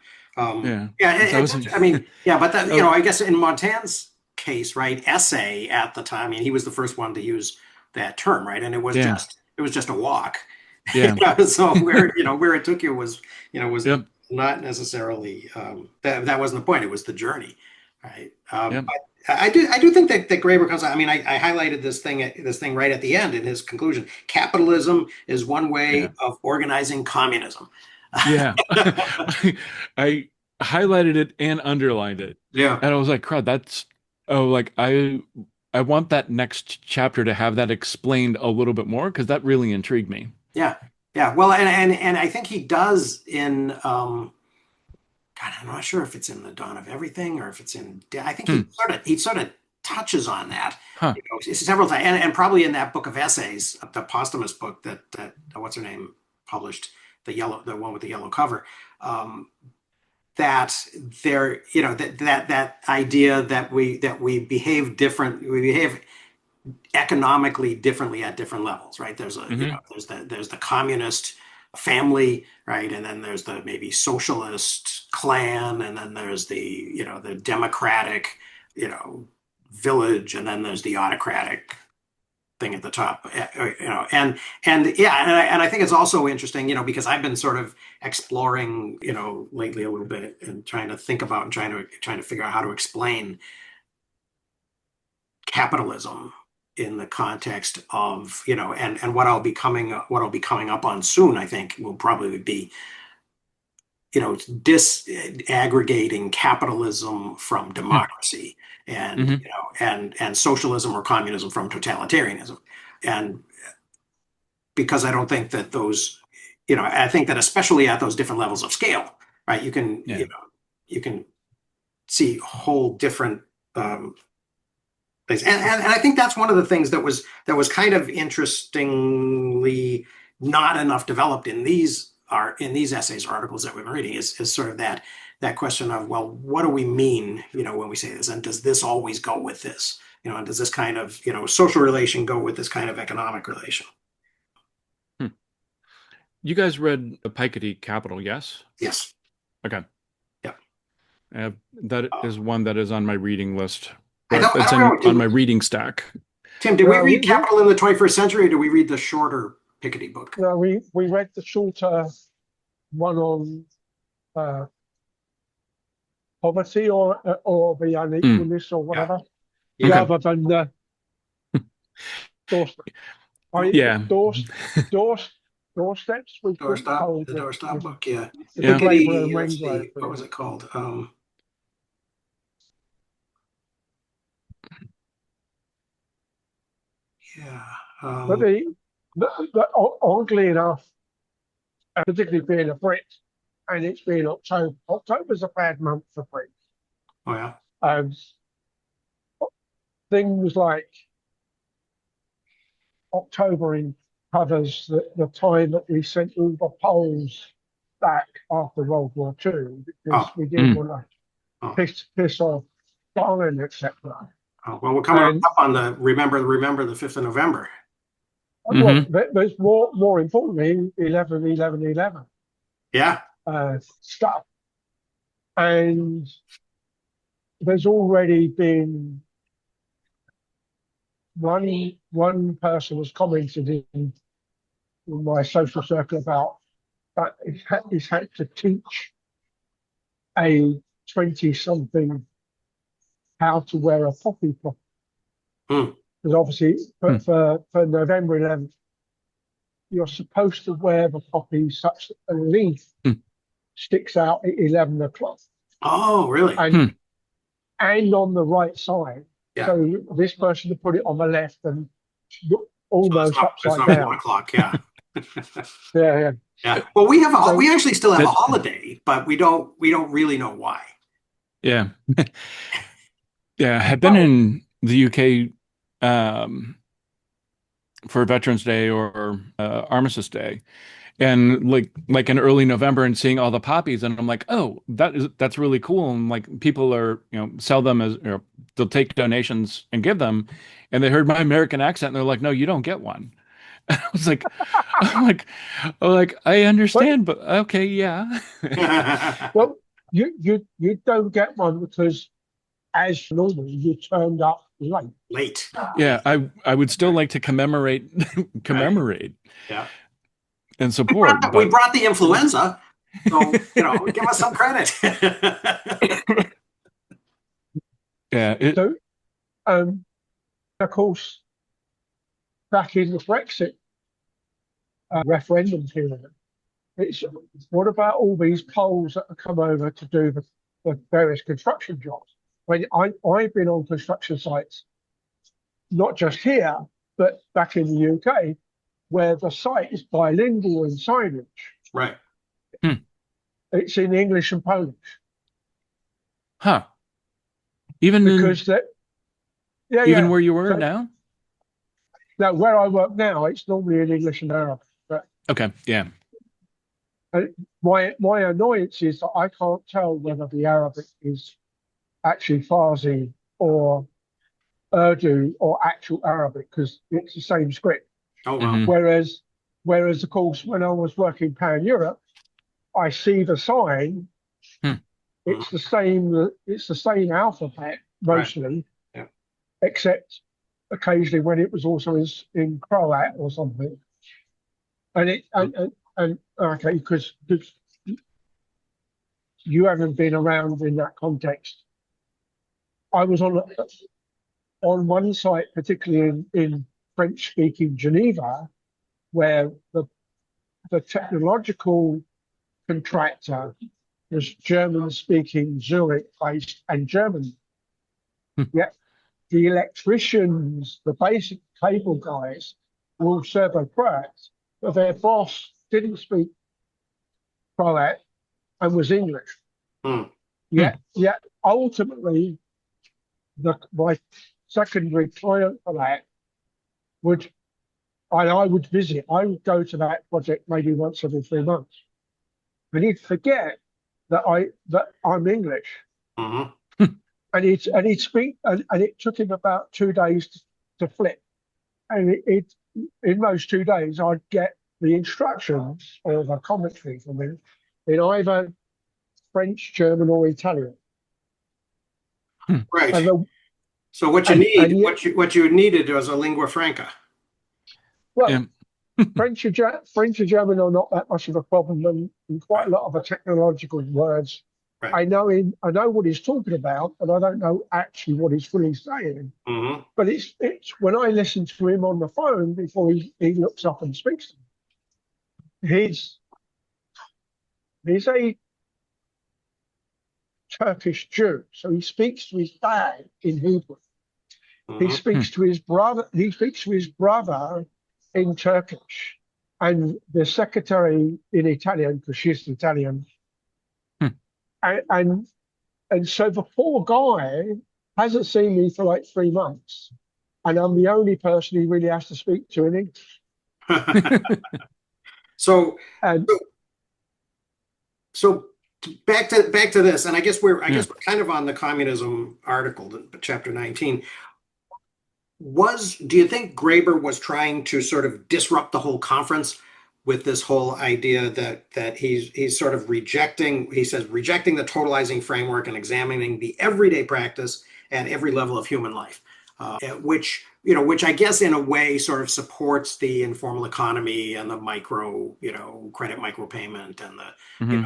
yeah. yeah. And so I was like, I mean, yeah, but that, oh, I guess in Montan's case, right, essay at the time, I mean, he was the first one to use that term, right, and yeah, it was just a walk. yeah, So where it took you was yep, not necessarily that wasn't the point. It was the journey, right? yep, I do think that Graeber comes. I mean, I highlighted this thing right at the end in his conclusion. Capitalism is one way yeah, of organizing communism. yeah. I highlighted it and underlined it, Yeah, and I was like, crud, that's like I want that next chapter to have that explained a little bit more because that really intrigued me. yeah, yeah. Well, and I think he does in God, I'm not sure if it's in the Dawn of Everything or if it's in. I think Hmm. he sort of touches on that, Huh. several times, and probably in that book of essays, the posthumous book that what's her name published, the one with the yellow cover. Um, that there, that idea that we behave economically differently at different levels, right? Hmm. There's the communist family, right? And then there's the maybe socialist clan, and then there's the democratic, village, and then there's the autocratic thing at the top, and yeah, and I think it's also interesting, because I've been sort of exploring, lately a little bit and trying to think about and trying to figure out how to explain capitalism in the context of, and what I'll be coming up on soon, I think will probably be, disaggregating capitalism from democracy, and Mhm. and socialism or communism from totalitarianism. And because I don't think that those, I think that especially at those different levels of scale, right, Yeah. you can see whole different things. And I think that's one of the things that was kind of interestingly not enough developed in these essays or articles that we've been reading, is sort of that question of, well, what do we mean, when we say this, and does this always go with this, and does this kind of, social relation go with this kind of economic relation? Hmm. You guys read Piketty Capital, yes? Yes. Okay. Yeah. That is one that is on my reading list. I don't It's know. on my reading stack. Tim, did we No, read Capital in the 21st Century, or did we read the shorter Piketty book? no, we read the shorter one on uh, poverty or the unequalness or whatever, Yeah. rather than the doorstep. Yeah. Doorsteps. We've been told The that doorstop book, yeah. the Graeber and Piketty, let's Renslow. see, what was it called? Yeah. But oddly enough, particularly being a Brit, and it's been October. October's a bad month for Brits. Oh yeah. Um, things like October in covers the time that we sent all the Poles back after World War II, because Oh. we didn't want Oh. to piss off Stalin, etc. Oh, well, we're coming And up on the remember the 5th of November. well, there's more importantly 11/11/11 Yeah. stuff, and there's already been one person has commented in my social circle about that he's had to teach a 20-something how to wear a poppy properly. Hmm. Because obviously for November 11th, you're supposed to wear the poppy such that the leaf sticks out at 11 o'clock. Oh, really? And on the right side. Yeah. So this person to put it on the left and almost It's upside not down. 1 o'clock, yeah. Yeah. Yeah. Well, we actually still have a holiday, but we don't really know why. Yeah. Yeah. I've been in the UK for Veterans Day or Armistice Day, and like in early November, and seeing all the poppies, and I'm like, oh, that's really cool. And like people are, sell them as, they'll take donations and give them, and they heard my American accent and they're like, no, you don't get one. I was like, I'm like, I understand, but okay, yeah. Well, you don't get one because, as normal, you turned up late. Late. Yeah, I would still like to commemorate, Yeah. and support. We brought the influenza, so give us some credit. Yeah. So, of course, back in the Brexit referendum period, it's what about all these Poles that have come over to do the various construction jobs? When I've been on construction sites, not just here, but back in the UK, where the site is bilingual in signage. Right. It's in English and Polish. Huh. Even because even where you were now? Now, where I work now, it's normally in English and Arabic. But Okay, yeah. My annoyance is that I can't tell whether the Arabic is actually Farsi or Urdu or actual Arabic, because it's the same script. Oh, wow. Whereas Whereas, of course, when I was working Pan Europe, I see the sign. Hmm. It's the same. It's the same alphabet Right. mostly, Yeah. except occasionally when it was also in Croat or something. And it and okay, because you haven't been around in that context. I was on one site, particularly in French-speaking Geneva, where the technological contractor was German-speaking Zurich-based and German. Hmm. Yet the electricians, the basic cable guys, were all Serbo-Croats, but their boss didn't speak Croat and was English. Hmm. Yet ultimately, my secondary client for that would, and I would visit. I would go to that project maybe once every 3 months, and he'd forget that I'm English, Mhm. and he'd speak, and it took him about 2 days to flip, and it in those 2 days I'd get the instructions or the commentary from him in either French, German, or Italian, Right. and the So what you and need, yet, what you needed was a lingua franca. well, And French and German are not that much of a problem, and quite Right. a lot of the technological words Right. I know what he's talking about, but I don't know actually what he's really saying. Hmm. But it's when I listen to him on the phone before he looks up and speaks to me, he's a Turkish Jew, so he speaks to his dad in Hebrew. He Hmm. speaks to his brother. He speaks to his brother in Turkish, and the secretary in Italian because she's Italian. Hmm. And and so the poor guy hasn't seen me for like 3 months, and I'm the only person he really has to speak to in English. So, And so, so back to this, and I yeah. guess we're kind of on the communism article, chapter 19. Do you think Graeber was trying to sort of disrupt the whole conference with this whole idea that he's sort of rejecting, he says, rejecting the totalizing framework and examining the everyday practice at every level of human life, which I guess in a way sort of supports the informal economy and the micro, credit micropayment and the, Hmm.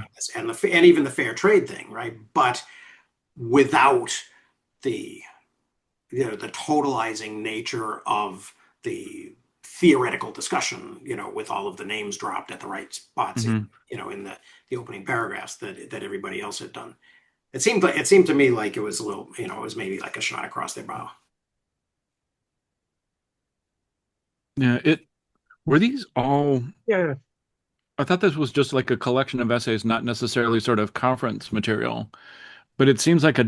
and even the fair trade thing, right? But without the the totalizing nature of the theoretical discussion, with all of the names dropped at the right spots, Hmm. in the opening paragraphs that everybody else had done. It seemed to me like it was a little, it was maybe like a shot across their bow. Yeah. Were these all? yeah, I thought this was just like a collection of essays, not necessarily sort of conference material. But it seems like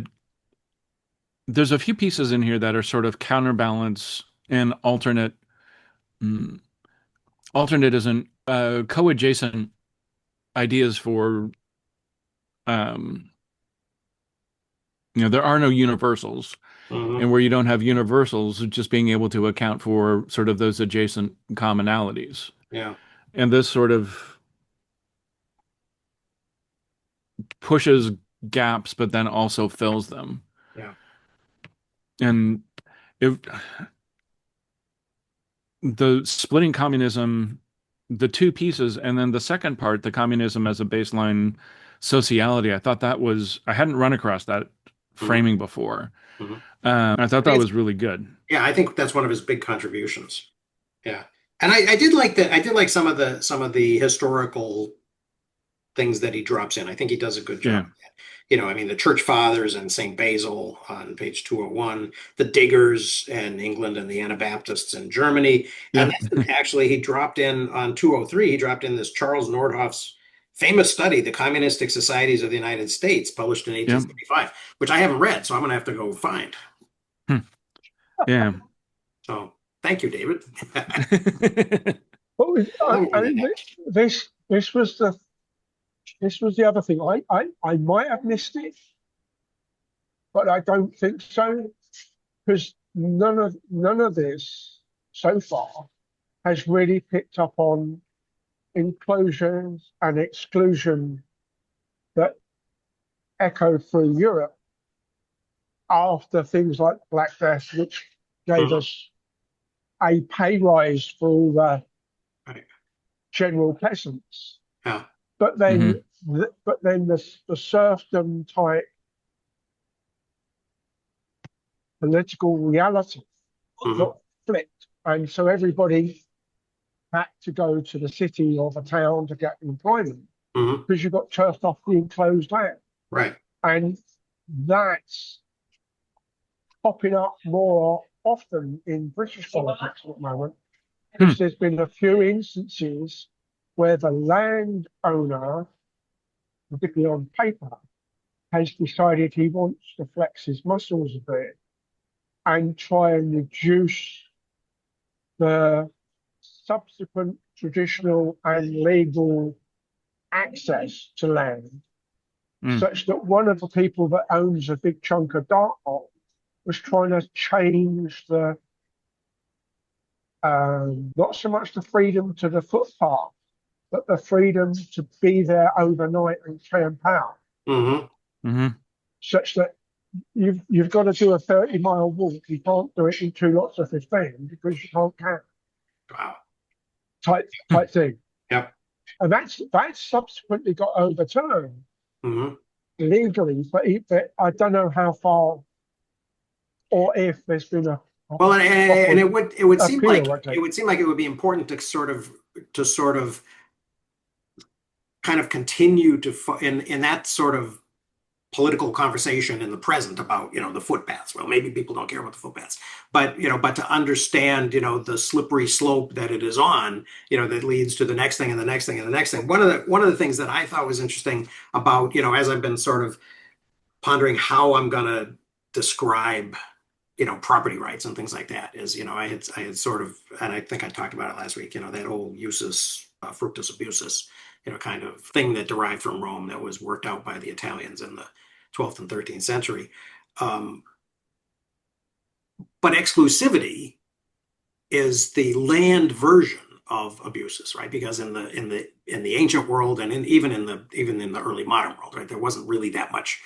there's a few pieces in here that are sort of counterbalance and mm, alternate isn't co-adjacent ideas for um, there are no universals, Hmm. and where you don't have universals, just being able to account for sort of those adjacent commonalities. Yeah. And this sort of pushes gaps, but then also fills them. Yeah. And if the splitting communism, the two pieces, and then the second part, the communism as a baseline sociality, I hadn't run across that Hmm. framing before. Hmm. I thought I think that it's, was really good. yeah, I think that's one of his big contributions. Yeah. And I did like that. I did like some of the historical things that he drops in. I think he does a good job. Yeah. I mean, the church fathers and St. Basil on page 201, the Diggers in England and the Anabaptists in Germany. And Yeah. then actually, he dropped in on 203, he dropped in this Charles Nordhoff's famous study, The Communistic Societies of the United States, published in Yeah. 1875, which I haven't read, so I'm going to have to go find. Hmm. Yeah. So thank you, David. what was I'm I going mean, to this was the other thing. I might have missed it, but I don't think so because none of this so far has really picked up on inclusion and exclusion that echoed through Europe after things like Black Death, which gave Mhm. us a pay rise for all the Right. general peasants. Yeah. But then, the serfdom type political reality Mhm. got flipped, and so everybody had to go to the city or the town to get employment Mhm. because you got turfed off the enclosed land, Right. and that's popping up more often in British politics at the moment because there's been a few instances where the landowner, particularly on paper, has decided he wants to flex his muscles a bit and try and reduce the subsequent traditional and legal access to land, Mm. such that one of the people that owns a big chunk of Dartmoor was trying to change the not so much the freedom to the footpath, but the freedom to be there overnight and camp out, Mhm. Mm-hmm. such that you've got to do a 30-mile walk. You can't do it in two lots of 15 because you can't camp. Wow. Type thing. Yep. And that's subsequently got overturned Mhm. legally, but I don't know how far or if there's been a Well, and proper it would seem like appeal. Okay. it would be important to sort of kind of continue in that sort of political conversation in the present about, the footpaths. Well, maybe people don't care about the footpaths, but but to understand, the slippery slope that it is on, that leads to the next thing and the next thing and the next thing. One of the things that I thought was interesting about, as I've been sort of pondering how I'm going to describe, property rights and things like that is, I had sort of, and I think I talked about it last week, that whole usus fructus abusus, kind of thing that derived from Rome that was worked out by the Italians in the 12th and 13th century. Um, but exclusivity is the land version of abusus, right? Because in the ancient world and even in the early modern world, right, there wasn't really that much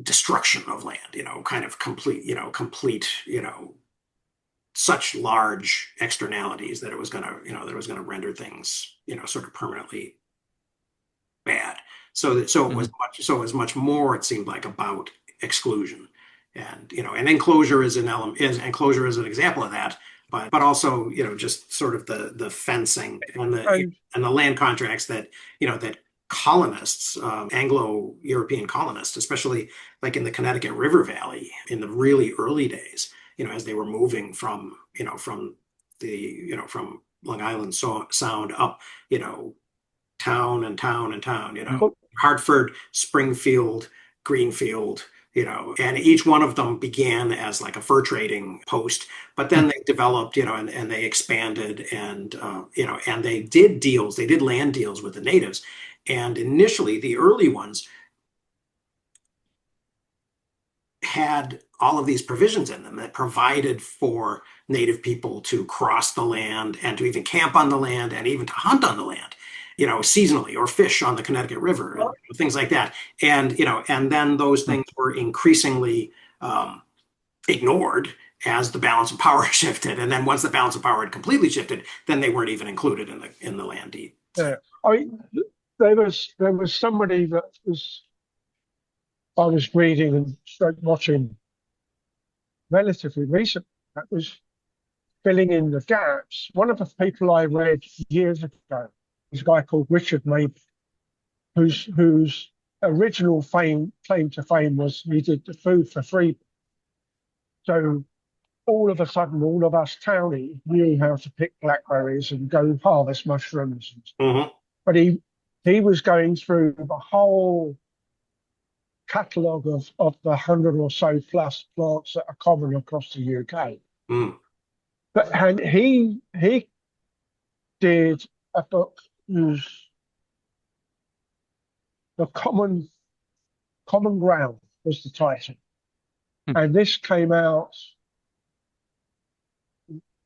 destruction of land, kind of complete, such large externalities that it was going to render things, sort of permanently bad. So it was much more, it seemed like, about exclusion. And and enclosure is an element is enclosure is an example of that, but also, just sort of the fencing And and the land contracts that colonists, Anglo-European colonists, especially like in the Connecticut River Valley in the really early days, as they were moving from Long Island Sound up, town and town and town, but Hartford, Springfield, Greenfield, and each one of them began as like a fur trading post, but then they developed, and they expanded and they did land deals with the natives. And initially, the early ones had all of these provisions in them that provided for native people to cross the land and to even camp on the land and even to hunt on the land, seasonally, or fish on the Connecticut River and things like that. And then those things were increasingly ignored as the balance of power shifted. And then once the balance of power had completely shifted, then they weren't even included in the land deed. yeah, there was somebody that I was reading and watching relatively recently that was filling in the gaps. One of the people I read years ago is a guy called Richard Maybe, whose original claim to fame was he did the food for free. So all of a sudden, all of us townies knew how to pick blackberries and go harvest mushrooms. Mhm. But he was going through the whole catalogue of the 100 or so plus plants that are common across the UK. Mm. And he did a book whose the common ground was the title, and this came out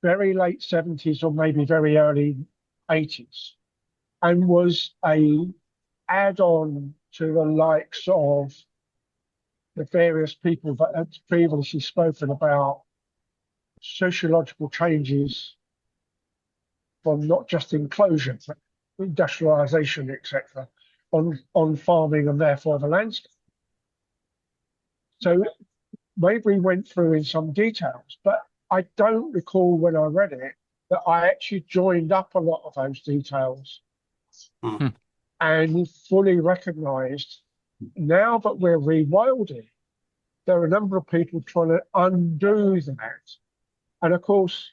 very late 70s or maybe very early 80s, and was a add-on to the likes of the various people that had previously spoken about sociological changes from not just enclosure, but industrialization, etc., on farming and therefore the landscape. So maybe we went through in some details, but I don't recall when I read it that I actually joined up a lot of those details Mhm. and fully recognized now that we're rewilding, there are a number of people trying to undo that. And of course,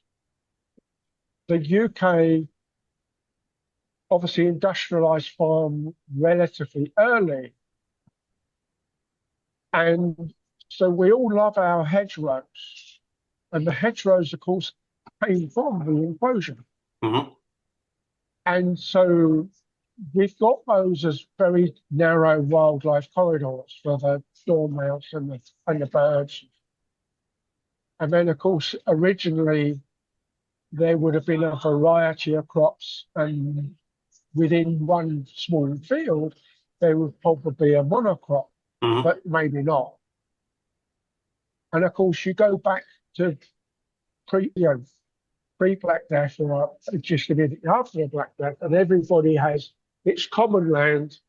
the UK obviously industrialized farm relatively early. And so we all love our hedgerows. And the hedgerows, of course, came from the enclosure. Mhm. And so we've got those as very narrow wildlife corridors for the dormouse and the birds. And then, of course, originally there would have been a variety of crops, and within one small field, there would probably be a monocrop, Mhm. but maybe not. And of course, you go back to pre-Black Death or just immediately after the Black Death, and everybody has its common land,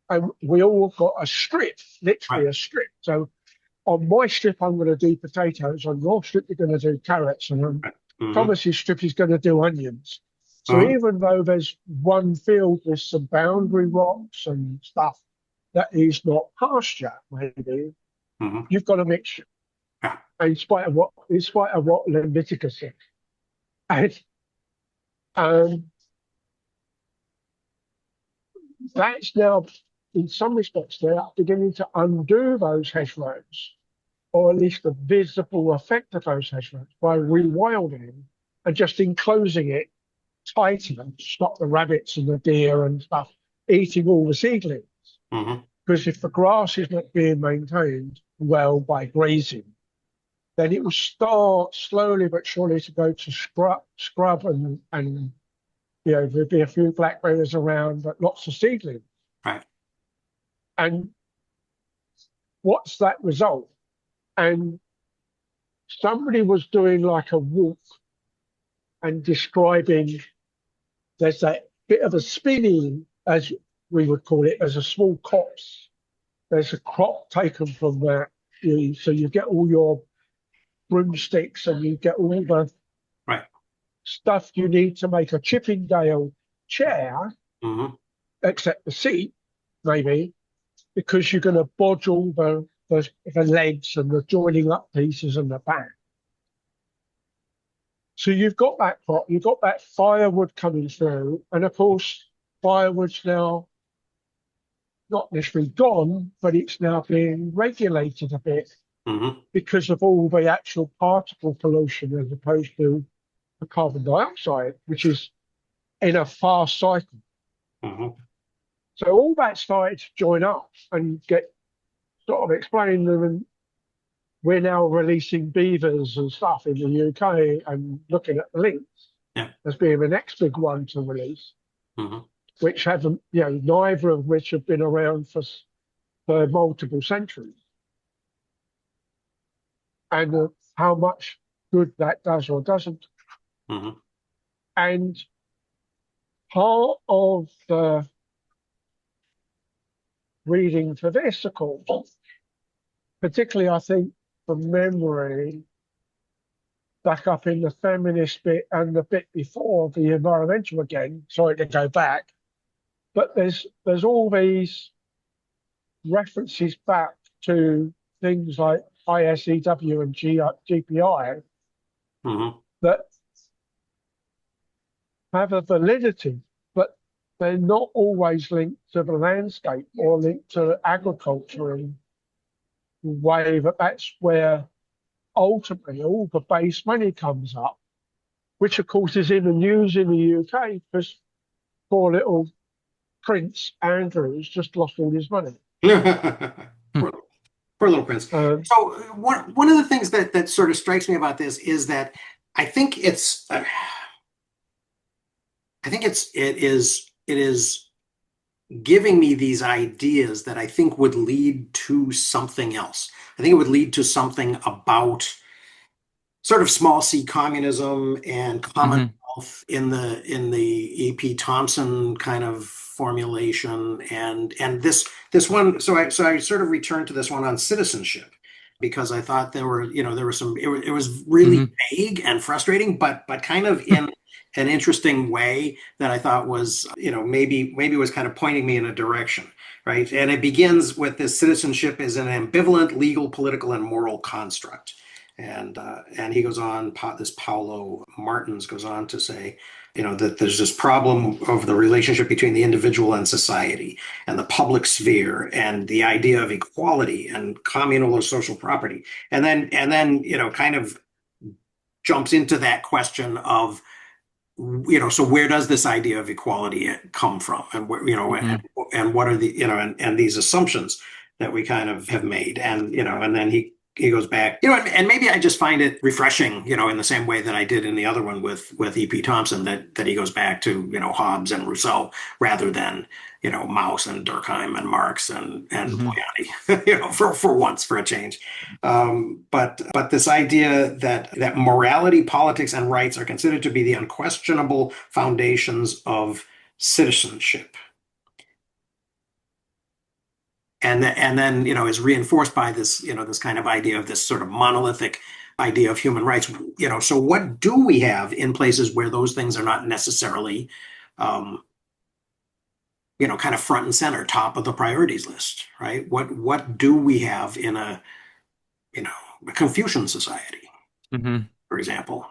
and we all got a strip, literally Right. a strip. So on my strip, I'm going to do potatoes. On your strip, you're going to do carrots, and on Mhm. Thomas's strip, he's going to do onions. So Mhm. even though there's one field with some boundary rocks and stuff that is not pasture, maybe Mhm. you've got a mixture. Yeah. In spite of what Leviticus said, and um, that's now, in some respects, they're beginning to undo those hedgerows, or at least the visible effect of those hedgerows, by rewilding and just enclosing it tighter to stop the rabbits and the deer and stuff eating all the seedlings. Mhm. Because if the grass is not being maintained well by grazing, then it will start slowly but surely to go to scrub and there'll be a few blackberries around, but lots of seedlings. Right. And what's that result? And somebody was doing like a walk and describing there's that bit of a spinning, as we would call it, as a small copse. There's a crop taken from that. So you get all your broomsticks and you get all the Right. stuff you need to make a Chippendale chair, Mhm. except the seat, maybe, because you're going to bodge all the legs and the joining up pieces and the back. So you've got that crop, you've got that firewood coming through, and of course, firewood's now not necessarily gone, but it's now being regulated a bit Mhm. because of all the actual particle pollution as opposed to the carbon dioxide, which is in a fast cycle. Mhm. So all that started to join up and get sort of explained them, and we're now releasing beavers and stuff in the UK and looking at the lynx Yeah. as being the next big one to release, Mhm. which haven't, neither of which have been around for multiple centuries. And how much good that does or doesn't. Mhm. And part of the reading for this, of course, particularly I think from memory, back up in the feminist bit and the bit before the environmental again, sorry to go back, but there's all these references back to things like ISEW and GPI Mhm. that have a validity, but they're not always linked to the landscape or linked to agriculture in a way that's where ultimately all the base money comes up, which of course is in the news in the UK because poor little Prince Andrew's just lost all his money. Poor, poor little Prince. Um, So one of the things that sort of strikes me about this is that I think it is giving me these ideas that I think would lead to something else. I think it would lead to something about sort of small c communism and Hmm. commonwealth in the E.P. Thompson kind of formulation, and this one. So I sort of returned to this one on citizenship because I thought there were some. It was really Hmm. vague and frustrating, but kind of in an interesting way that I thought was, maybe was kind of pointing me in a direction, right? And it begins with this: citizenship is an ambivalent legal, political, and moral construct. And he goes on, this Paulo Martins goes on to say, that there's this problem of the relationship between the individual and society and the public sphere and the idea of equality and communal or social property. And then, kind of jumps into that question of, so where does this idea of equality come from? And where, Hmm. and what are the, and these assumptions that we kind of have made. And then he goes back, and maybe I just find it refreshing, in the same way that I did in the other one with E.P. Thompson, that he goes back to, Hobbes and Rousseau rather than, Mauss and Durkheim and Marx and Hmm. Polanyi, for once, for a change. But this idea that morality, politics, and rights are considered to be the unquestionable foundations of citizenship, and then is reinforced by this kind of idea of this sort of monolithic idea of human rights. So what do we have in places where those things are not necessarily, um, kind of front and center, top of the priorities list, right? What do we have in you know a Confucian society, Hmm. for example,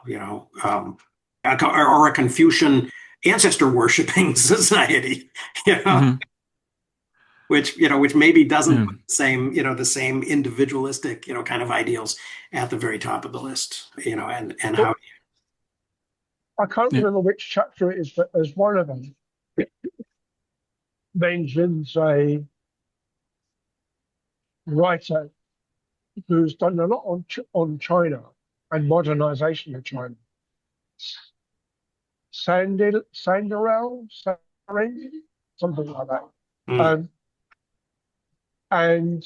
or a Confucian ancestor worshiping society, you know, Hmm. which maybe doesn't Yeah. put the same individualistic, kind of ideals at the very top of the list, and But how. I can't Yeah. remember which chapter it is, but there's one of them mentions a writer who's done a lot on China and modernization of China. Sandarel, something like that. Mm, Um, and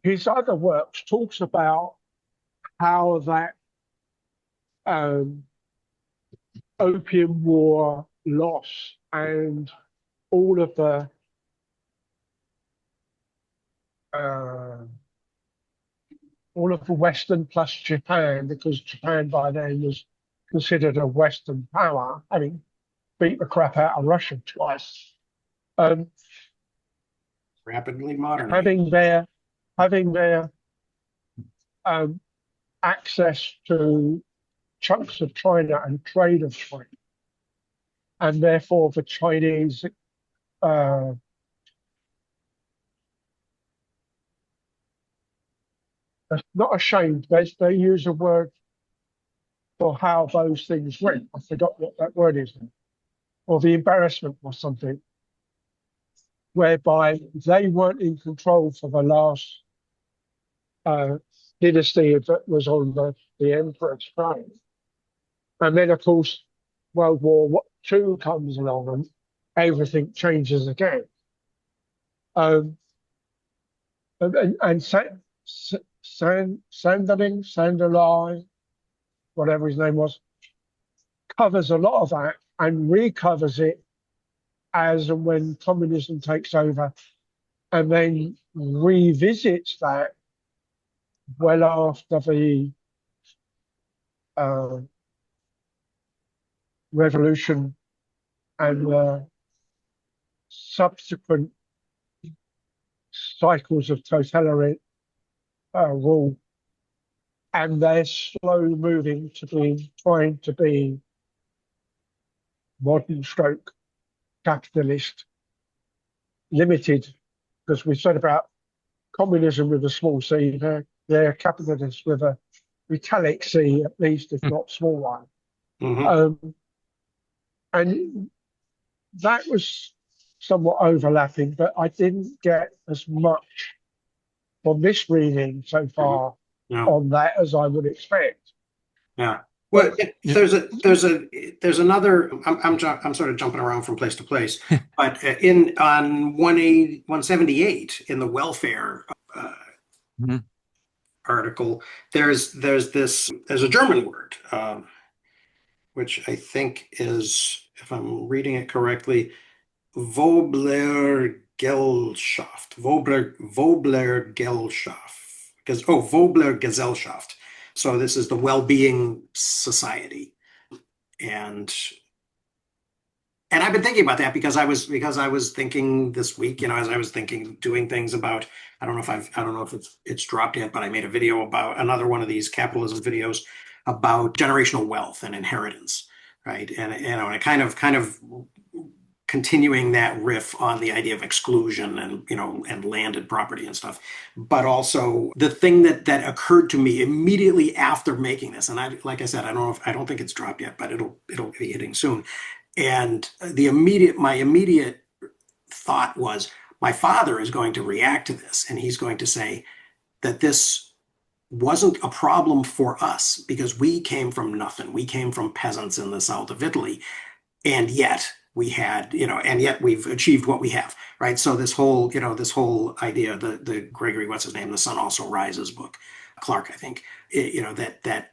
his other works talks about how that um, Opium War loss and all of the uh, all of the Western plus Japan, because Japan by then was considered a Western power, having beat the crap out of Russia twice. Um, rapidly modernizing. having their having their um, access to chunks of China and trade of China, and therefore the Chinese uh, are not ashamed. They use a word for how those things went. I forgot what that word is, or the embarrassment or something, whereby they weren't in control for the last uh, dynasty that was on the emperor's throne. And then, of course, World War II comes along and everything changes again. Um, and Sanderling, whatever his name was, covers a lot of that and recovers it as and when communism takes over, and then revisits that well after the uh, revolution and subsequent cycles of totalitarian rule, and they're slow moving to be trying to be modern stroke capitalist limited, because we said about communism with a small c, they're capitalists with a metallic c, at least, if not small one. Mhm. Um, and that was somewhat overlapping, but I didn't get as much from this reading so far Yeah. on that, as I would expect. Yeah. Well, Yeah. there's another. I'm sort of jumping around from place to place, but in on 178 in the welfare uh, Mhm. article, there's a German word, which I think is, if I'm reading it correctly, Wobler-Gesellschaft. Wobler-Gesellschaft. Because Wobler-Gesellschaft. So this is the well-being society. And I've been thinking about that because I was thinking this week, as I was thinking doing things about, I don't know if it's dropped yet, but I made a video about another one of these capitalism videos about generational wealth and inheritance, right? And and I kind of continuing that riff on the idea of exclusion and and landed property and stuff. But also the thing that occurred to me immediately after making this, and like I said, I don't think it's dropped yet, but it'll be hitting soon. And my immediate thought was, my father is going to react to this, and he's going to say that this wasn't a problem for us because we came from nothing. We came from peasants in the south of Italy, and yet we had, and yet we've achieved what we have, right? So this whole idea, the Gregory, what's his name, The Sun Also Rises book, Clark, I think, that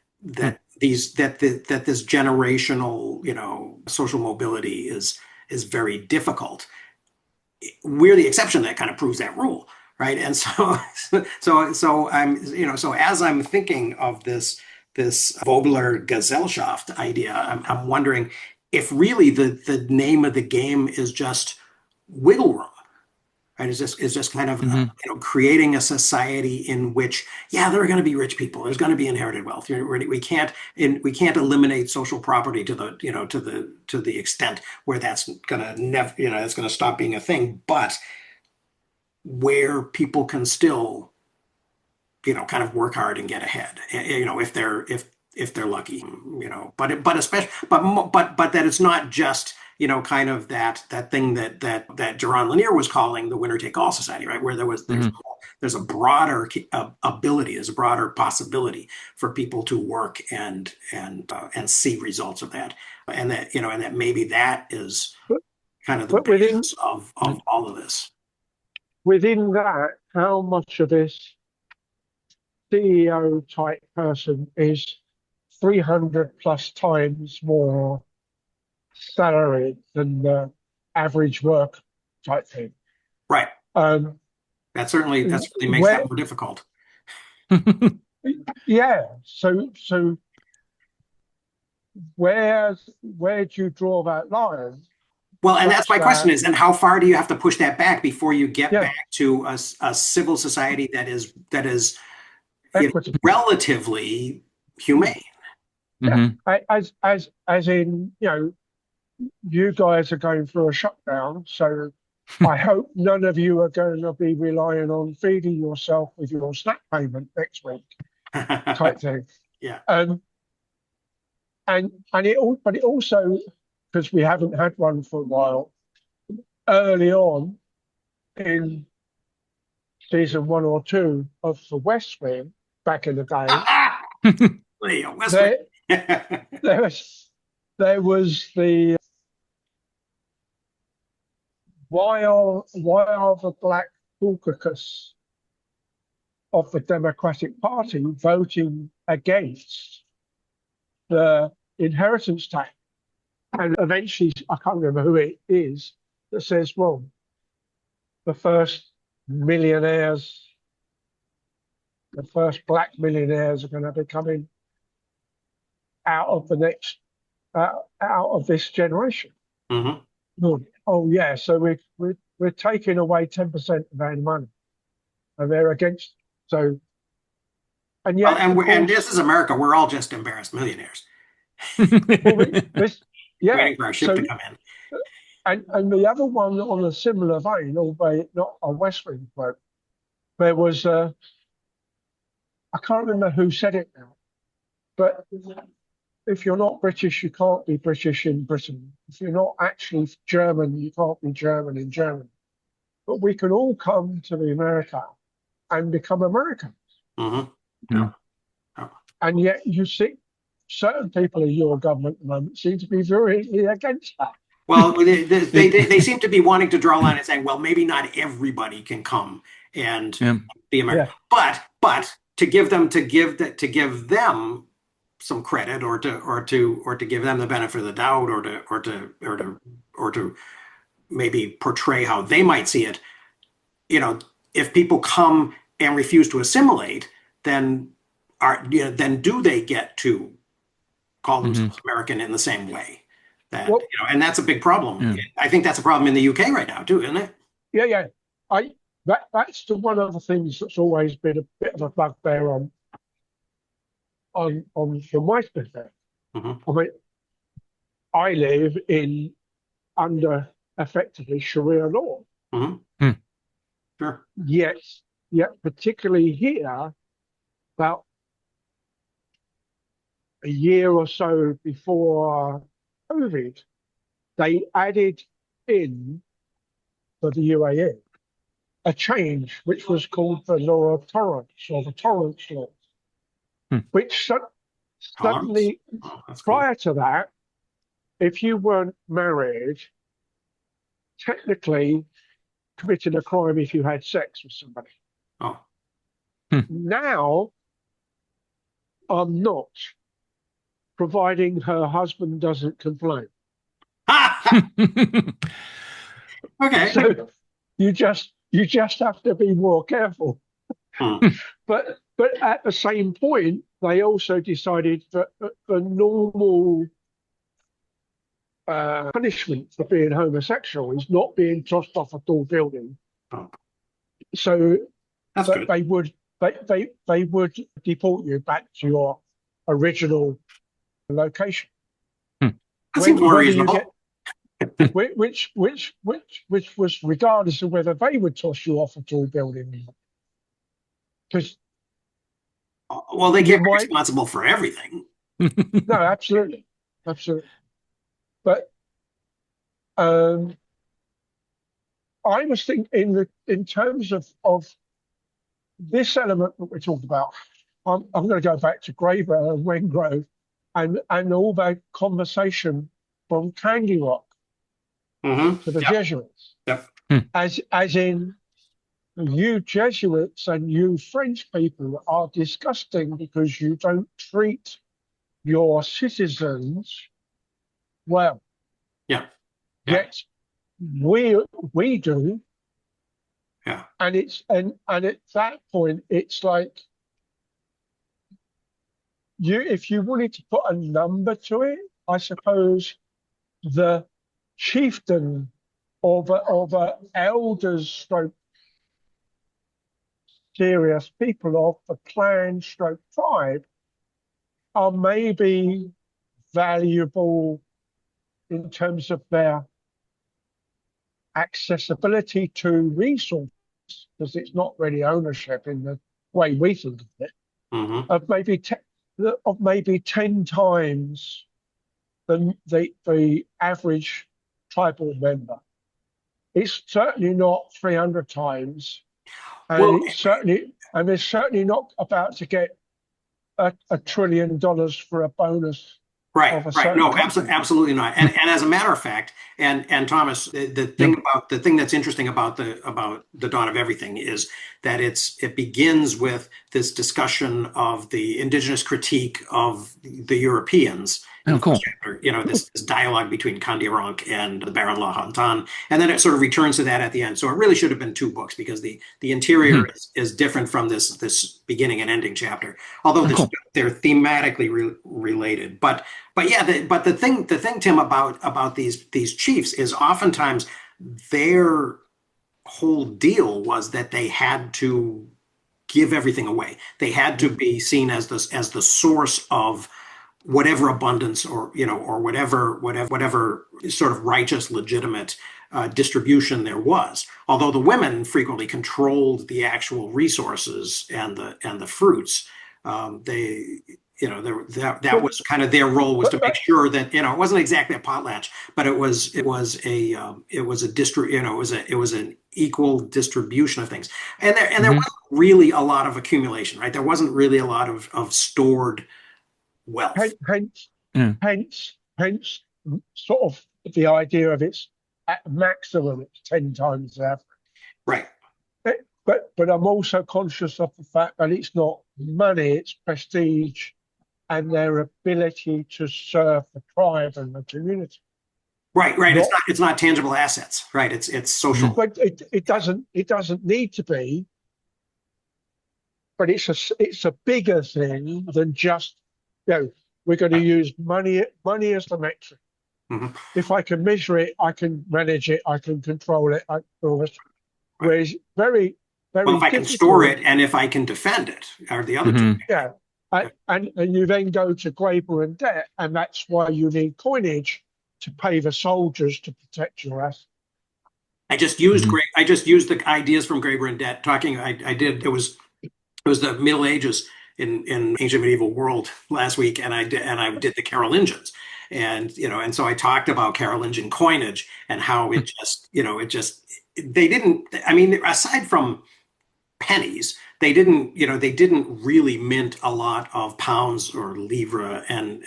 this generational, social mobility is very difficult. We're the exception that kind of proves that rule, right? And so, so as I'm thinking of this Vogler Gesellschaft idea, I'm wondering if really the name of the game is just wiggle room, right? Is just kind of creating a society in which, yeah, there are going to be rich people, there's going to be inherited wealth. We can't eliminate social property to the to the extent where that's going to never, it's going to stop being a thing, but where people can still kind of work hard and get ahead, if they're lucky, but especially, but that it's not just, kind of that thing that Jaron Lanier was calling the winner take all society, right? Where there's a broader ability, there's a broader possibility for people to work and see results of that, and that maybe that is kind of the But within basis of all of this. within that, how much of this CEO type person is 300 plus times more salary than the average work type thing? Right. Um, That certainly makes that where, more difficult. yeah. So where do you draw that line? Well, and that's my question is, and how far do you have to push that back before you get Yeah, back to a civil society that is equity. relatively humane? Yeah. As in, you guys are going through a shutdown, so I hope none of you are going to be relying on feeding yourself with your snack payment next week, type thing. Yeah. But it also, because we haven't had one for a while, early on in season 1 or 2 of The West Wing, back in the day, West there, Wing. there was the why are the black caucus of the Democratic Party voting against the inheritance tax? And eventually, I can't remember who it is that says, well, the first millionaires, the first black millionaires are going to be coming out of out of this generation. Mhm. Oh yeah, so we're taking away 10% of our money, and they're against. So, and Well, yet, of and course, this is America. We're all just embarrassed millionaires well, yeah. waiting for our ship So, to come in. and the other one on a similar vein, albeit not a West Wing quote, there was I can't remember who said it now, but if you're not British, you can't be British in Britain. If you're not actually German, you can't be German in Germany. But we can all come to the America and become Americans. Mhm. Yeah. And yet you see certain people in your government at the moment seem to be very against that. Well, they seem to be wanting to draw a line and saying, well, maybe not everybody can come and Yeah. be American, but to give them some credit, or to give them the benefit of the doubt, or to maybe portray how they might see it. If people come and refuse to assimilate, then then do they get to call themselves American in the same way? And that's a big problem. Yeah. I think that's a problem in the UK right now too, isn't it? Yeah. That's the one of the things that's always been a bit of a bugbear on from my perspective. Mm-hmm. I mean, I live under effectively Sharia law. Mm-hmm. Sure. Yet particularly here, about a year or so before COVID, they added in for the UAE a change which was called the law of tolerance, or the tolerance law, which suddenly, that's cool. prior to that, if you weren't married, technically committed a crime if you had sex with somebody. Oh. Now, I'm not, providing her husband doesn't complain. Okay. So you just have to be more careful. But at the same point, they also decided that the normal punishment for being homosexual is not being tossed off a tall building. Oh. So that's good. they would deport you back to your original location. That seems more reasonable. Which was regardless of whether they would toss you off a tall building. Because well, they can't be responsible for everything. No, absolutely. But I was thinking in terms of this element that we're talking about. I'm going to go back to Graeber and Wengrove and all that conversation from Candy Rock to the Jesuits. Yep. As in, you Jesuits and you French people are disgusting because you don't treat your citizens well. Yeah. Yet we do. Yeah. And at that point, it's like if you wanted to put a number to it, I suppose the chieftain or the elders stroke serious people of the clan stroke tribe are maybe valuable in terms of their accessibility to resources, because it's not really ownership in the way we think of it, of maybe 10 times the average tribal member. It's certainly not 300 times, and it's certainly not about to get $1 trillion for a bonus. Right. No, absolutely not. And as a matter of fact, and Thomas, the thing that's interesting about the dawn of everything is that it begins with this discussion of the indigenous critique of the Europeans. Oh, cool. This dialogue between Kandiaronk and the Baron La Hontan, and then it sort of returns to that at the end. So it really should have been 2 books, because the interior is different from this beginning and ending chapter, although they're thematically related. But the thing, Tim, about these chiefs is oftentimes their whole deal was that they had to give everything away. They had to be seen as the source of whatever abundance or whatever sort of righteous, legitimate distribution there was. Although the women frequently controlled the actual resources and the fruits, that was kind of their role, was to make sure that, it wasn't exactly a potlatch, but it was an equal distribution of things. And there wasn't really a lot of accumulation, right? There wasn't really a lot of stored wealth. Hence, sort of the idea of it's at maximum, it's 10 times the average. Right. But I'm also conscious of the fact that it's not money, it's prestige and their ability to serve the tribe and the community. Right. It's not tangible assets, right? It's social. But it doesn't need to be. But it's a bigger thing than just, we're going to use money as the metric. If I can measure it, I can manage it, I can control it. Whereas very well, if I can store it and if I can defend it, are the other two. Yeah. And you then go to Graeber and debt, and that's why you need coinage to pay the soldiers to protect your assets. I just used the ideas from Graeber and debt. It was the Middle Ages in ancient medieval world last week, and I did the Carolingians, and so I talked about Carolingian coinage and how they didn't. I mean, aside from pennies, they didn't really mint a lot of pounds or livres and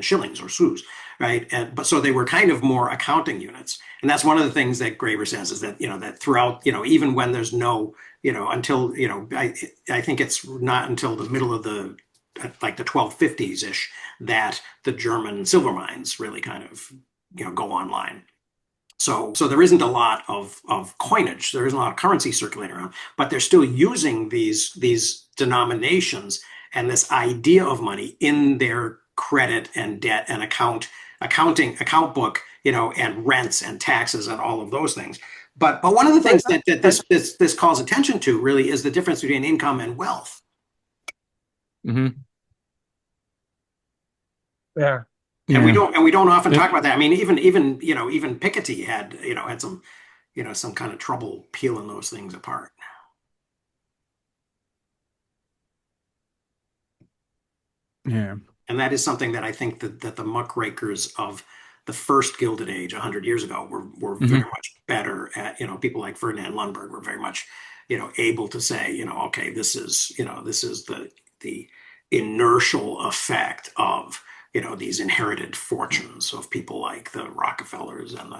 shillings or sous, right? But so they were kind of more accounting units, and that's one of the things that Graeber says is that that throughout even when there's no until I think it's not until the middle of the 1250s ish that the German silver mines really kind of go online. So there isn't a lot of coinage. There isn't a lot of currency circulating around, but they're still using these denominations and this idea of money in their credit and debt and account book, and rents and taxes and all of those things. But one of the things that this calls attention to really is the difference between income and wealth. Yeah. And we don't often talk about that. I mean, even Piketty had some kind of trouble peeling those things apart. Yeah. And that is something that I think that the muckrakers of the first Gilded Age 100 years ago were very much better at. People like Ferdinand Lundberg were very much able to say, okay, this is the inertial effect of these inherited fortunes of people like the Rockefellers and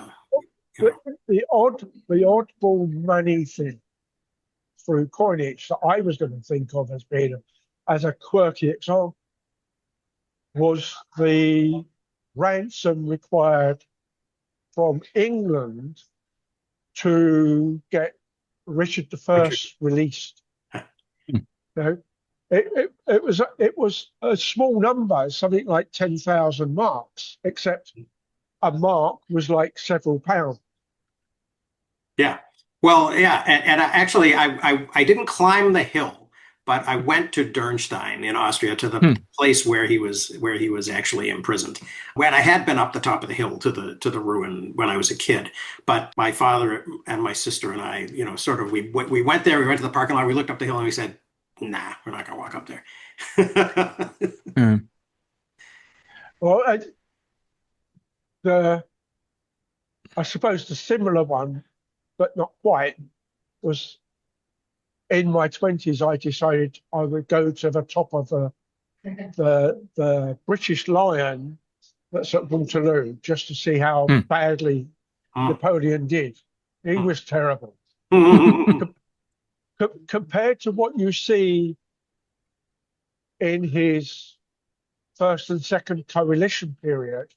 the oddball money thing through coinage that I was going to think of as a quirky example was the ransom required from England to get Richard I released. It was a small number, something like 10,000 marks, except a mark was like several pounds. Yeah. Well, yeah, and I didn't climb the hill, but I went to Dürnstein in Austria, to the place where he was actually imprisoned. When I had been up the top of the hill to the ruin when I was a kid, but my father and my sister and I, we went there. We went to the parking lot. We looked up the hill and we said, "Nah, we're not going to walk up there." Well, I suppose the similar one, but not quite, was in my 20s. I decided I would go to the top of the British Lion that's at Waterloo just to see how badly Napoleon did. He was terrible. Compared to what you see in his first and second coalition period,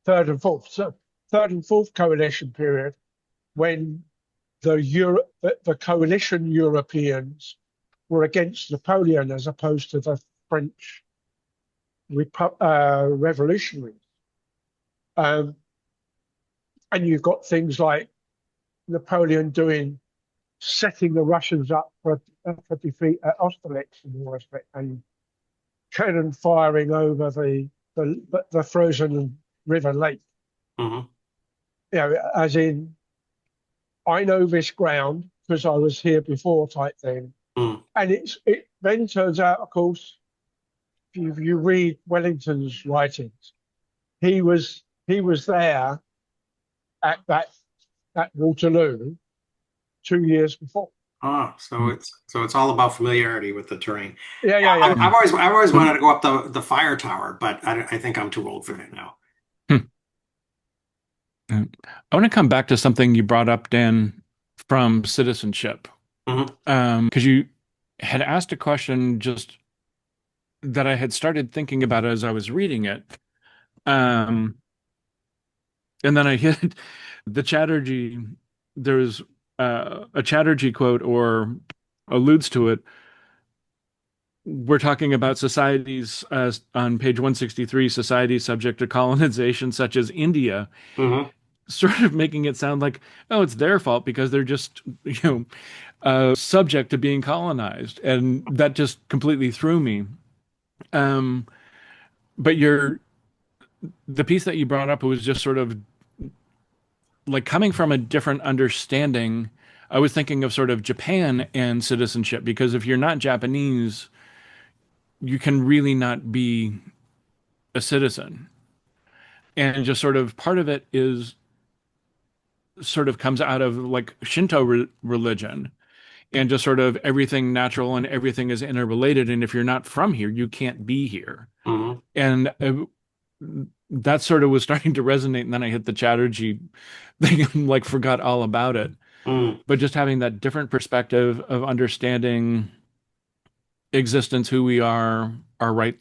third and fourth coalition period, when the coalition Europeans were against Napoleon as opposed to the French revolutionaries. And you've got things like Napoleon setting the Russians up for defeat at Austerlitz and cannon firing over the frozen river lake. As in, I know this ground because I was here before type thing. Mm. And it then turns out, of course, if you read Wellington's writings, he was there at that Waterloo 2 years before. Oh, so it's all about familiarity with the terrain. Yeah, Yeah, yeah, yeah. I've always wanted to go up the fire tower, but I think I'm too old for that now. I want to come back to something you brought up, Dan, from citizenship. Hmm. Because you had asked a question just that I had started thinking about as I was reading it. Um, and then I hit the Chatterjee. There's a Chatterjee quote or alludes to it. We're talking about societies on page 163, societies subject to colonization, such as India, Hmm. sort of making it sound like, oh, it's their fault because they're just, subject to being colonized. And that just completely threw me. Um, but the piece that you brought up was just sort of like coming from a different understanding. I was thinking of sort of Japan and citizenship because if you're not Japanese, you can really not be a citizen. And just sort of part of it is sort of comes out of like Shinto religion and just sort of everything natural and everything is interrelated. And if you're not from here, you can't be here. Hmm. And that sort of was starting to resonate. And then I hit the Chatterjee thing and like forgot all about it. Mm. But just having that different perspective of understanding existence, who we are, our right,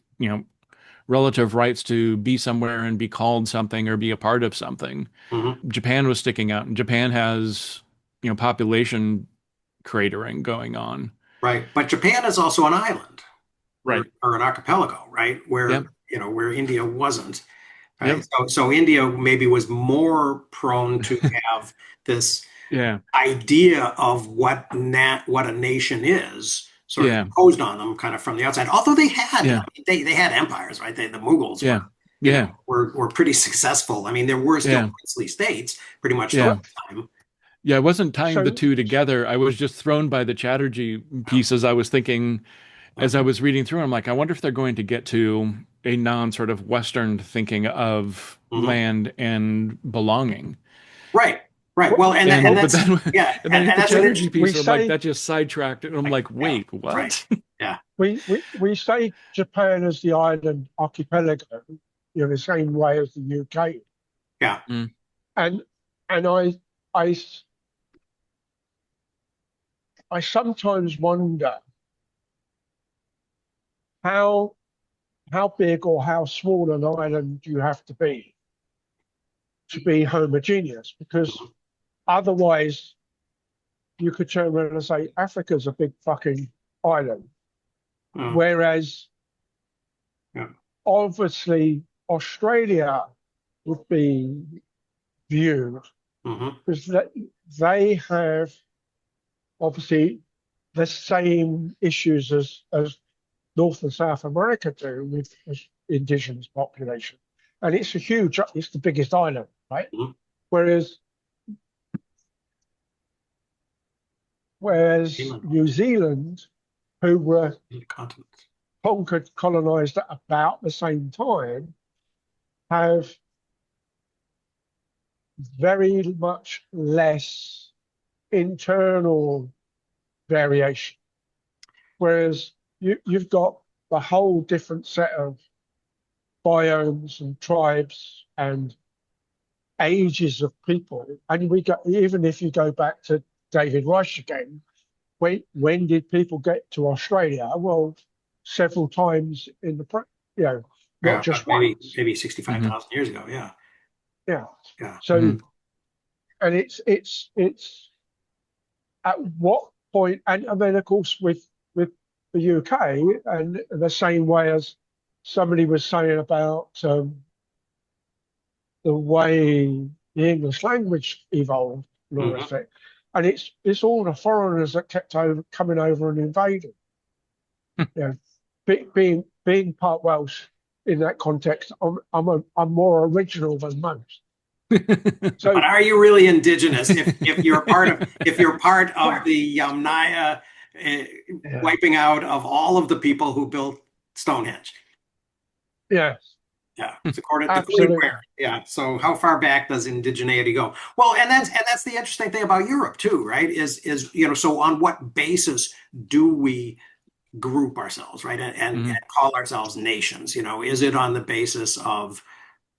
relative rights to be somewhere and be called something or be a part of something. Hmm. Japan was sticking out, and Japan has, population cratering going on. Right. But Japan is also an island Right. or an archipelago, right? Yep. Where India wasn't. Right. Yep. So India maybe was more prone to have this Yeah. idea of what a nation is sort of Yeah. imposed on them kind of from the outside. Although they had Yeah. they had empires, right? The Mughals Yeah. you Yeah. know, were pretty successful. I mean, there were still Yeah. princely states pretty much the Yeah. whole time. Yeah. I wasn't tying the So two together. I was just thrown by the Chatterjee piece as I was thinking, Yeah. as I was reading through. I'm like, I wonder if they're going to get to a non sort of Western thinking of Mhm. land and belonging. Right. Right. Well, And but that's then yeah, and then I hit and the that's an Chatterjee interesting. we piece, and I'm like, say that just sidetracked it. And I'm like, Yeah. wait, Right. what? Yeah. we say Japan as the island archipelago, the same way as the UK. Yeah. Mm, And and I I sometimes wonder how how big or how small an island you have to be homogeneous, because otherwise you could turn around and say Africa's a big fucking island, Mm. whereas Yeah. obviously Australia would be viewed Hmm. because they have obviously the same issues as North and South America do with indigenous population, and it's the biggest island, right? Hmm. Whereas New Zealand, who were Continents. conquered, colonized at about the same time, have very much less internal variation. Whereas you've got a whole different set of biomes and tribes and ages of people. And even if you go back to David Reich again, when did people get to Australia? Well, several times in not Yeah. just Maybe once. 65,000 years ago. Yeah. Yeah. Yeah. So, and it's at what point, and then of course with the UK, and the same way as somebody was saying about the way the English language evolved, Laura Hmm. said, and it's all the foreigners that kept coming over and invading. Being part Welsh in that context, I'm more original than most. mm. But So are you really indigenous if you're part of the Yamnaya Yeah. wiping out of all of the people who built Stonehenge. Yeah. Yeah, it's according Absolutely. where. Yeah. So how far back does indigeneity go? Well, and that's the interesting thing about Europe too, right? Is so on what basis do we group ourselves, right? And call ourselves nations? Is it on the basis of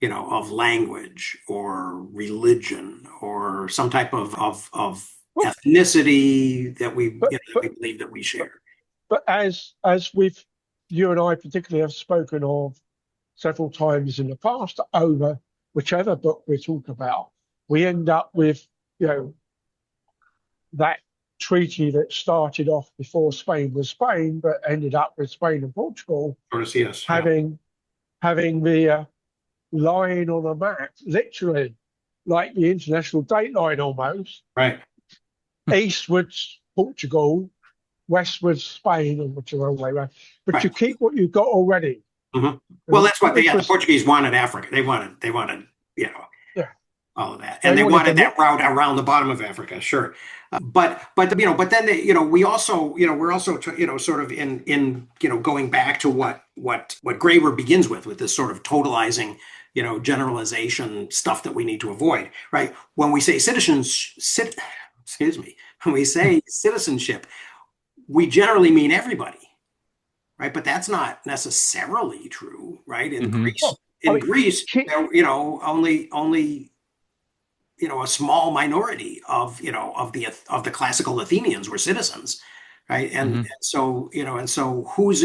language or religion or some type of Well, ethnicity that but that we but believe that we but, share? but as you and I particularly have spoken of several times in the past over whichever book we talk about, we end up with, you know, that treaty that started off before Spain was Spain, but ended up with Spain and Portugal Sort of see us. Yeah. having the line on a map, literally like the international date line almost, Right. eastwards Portugal, westwards Spain, or whichever way around. But you Right. keep what you've got already. Hmm. Well, that's what Which the was, Portuguese wanted Africa. They wanted, yeah, all of that, and they they wanted wanted the, that route around the bottom of Africa, sure. But then we also, we're also, sort of in going back to what Graeber begins with this sort of totalizing, generalization stuff that we need to avoid, right? When we say excuse me, when we say citizenship, we generally mean everybody, right? But that's not necessarily true, right? In Hmm. Greece, well, I mean, keep, there, only a small minority of the classical Athenians were citizens, right? And, Hmm. and so who's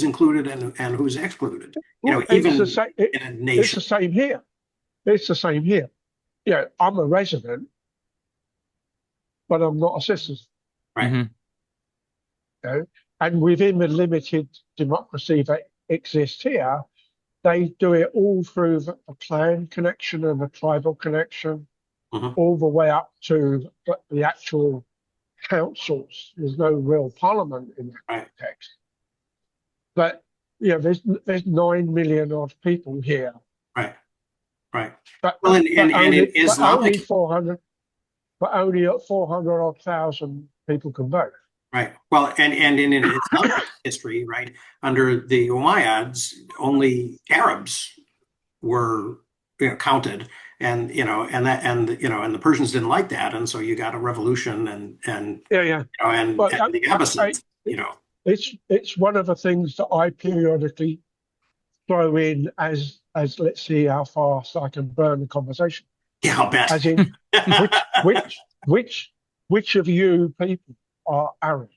included and who's excluded, well, it's the even same. in a It's nation, the same here. It's the same here. Yeah, I'm a resident, but I'm not a citizen. right? Hmm. You know? And within the limited democracy that exists here, they do it all through a clan connection and a tribal connection, Hmm. all the way up to the actual councils. There's no real parliament in that Right, context. But there's 9 million odd people here, right, right. but Well, but and in only Islamic, 400, but only at 400 odd thousand people can vote. right. Well, and in Islamic history, right, under the Umayyads, only Arabs were counted, and the Persians didn't like that, and so you got a revolution, Yeah, yeah. and But the I, Abbasids. it's one of the things that I periodically throw in as let's see how fast I can burn the conversation. Yeah, I'll bet. As in, which which which which of you people are Arab?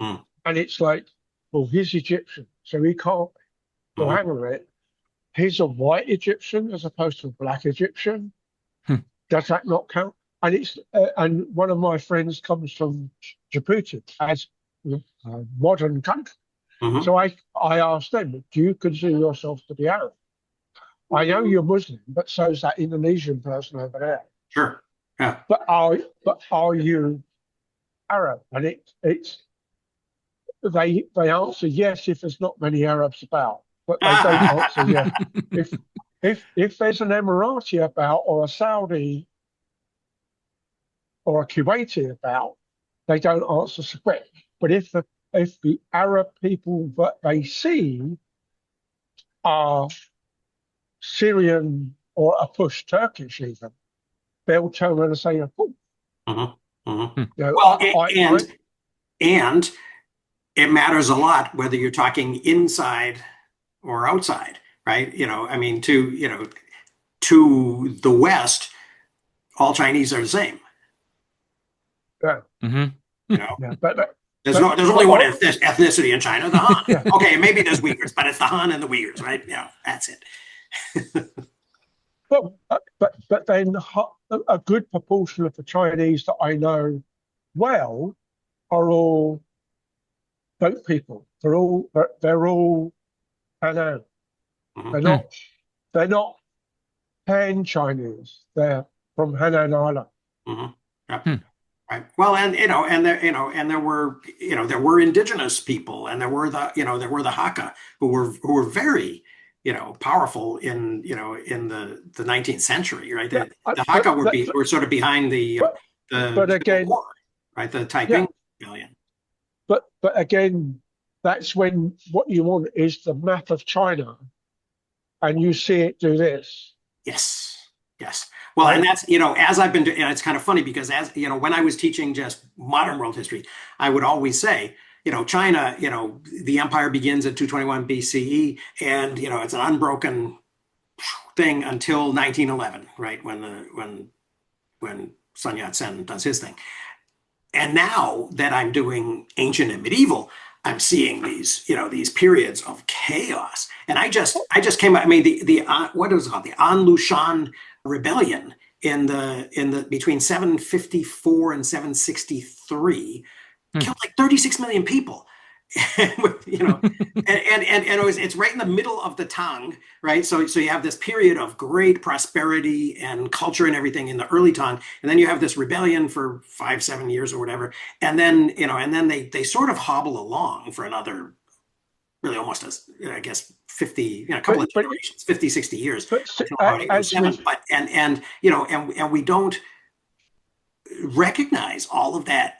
Hmm. And it's like, well, he's Egyptian, so he can't. Well, Mhm. hang on a minute. He's a white Egyptian as opposed to a black Egyptian. Does that not count? And one of my friends comes from Djibouti as a modern country. Mhm. So I asked them, do you consider yourself to be Arab? I know you're Muslim, but so is that Indonesian person over there. Sure. Yeah. But are you Arab? And they answer yes if there's not many Arabs about, but they don't answer yes if there's an Emirati about or a Saudi or a Kuwaiti about, they don't answer script. But if the Arab people that they see are Syrian or a push Turkish even, they'll turn around and say, oh, Mhm. Mhm. you know, Well, and it matters a lot whether you're talking inside or outside, right? I mean, to the West, all Chinese are the same. yeah, Hmm. You know, yeah, there's but only one ethnicity in China, the Han. yeah, Okay, maybe there's Uyghurs, but it's the Han and the Uyghurs, right? Yeah, that's it. but then a good proportion of the Chinese that I know well are all boat people. They're all Hannan. Mhm. They're not they're not Han Chinese. They're from Hannan Island. Mhm. Yep. Right. Well, and there were indigenous people, and there were the Hakka who were very, powerful in the 19th century, right? Yeah, The but Hakka were sort of behind the but the but Civil again, War, right? The Taiping yeah, Rebellion. but again, that's when what you want is the map of China, and you see it do this, Yes. Yes. Well, and right? that's, as I've been doing, it's kind of funny because when I was teaching just modern world history, I would always say, China, the empire begins at 221 BCE and, it's an unbroken thing until 1911, right? When Sun Yat-sen does his thing. And now that I'm doing ancient and medieval, I'm seeing these periods of chaos. And I just came. I mean, the what was it called? The An Lushan Rebellion in the between 754 and 763 Hmm. killed like 36 million people. And it's right in the middle of the Tang, right? So you have this period of great prosperity and culture and everything in the early Tang, and then you have this rebellion for 5, 7 years or whatever, and then they sort of hobble along for another really almost I guess 50, a couple But of but generations, 50, 60 years but until about as 807. with But and we don't recognize all of that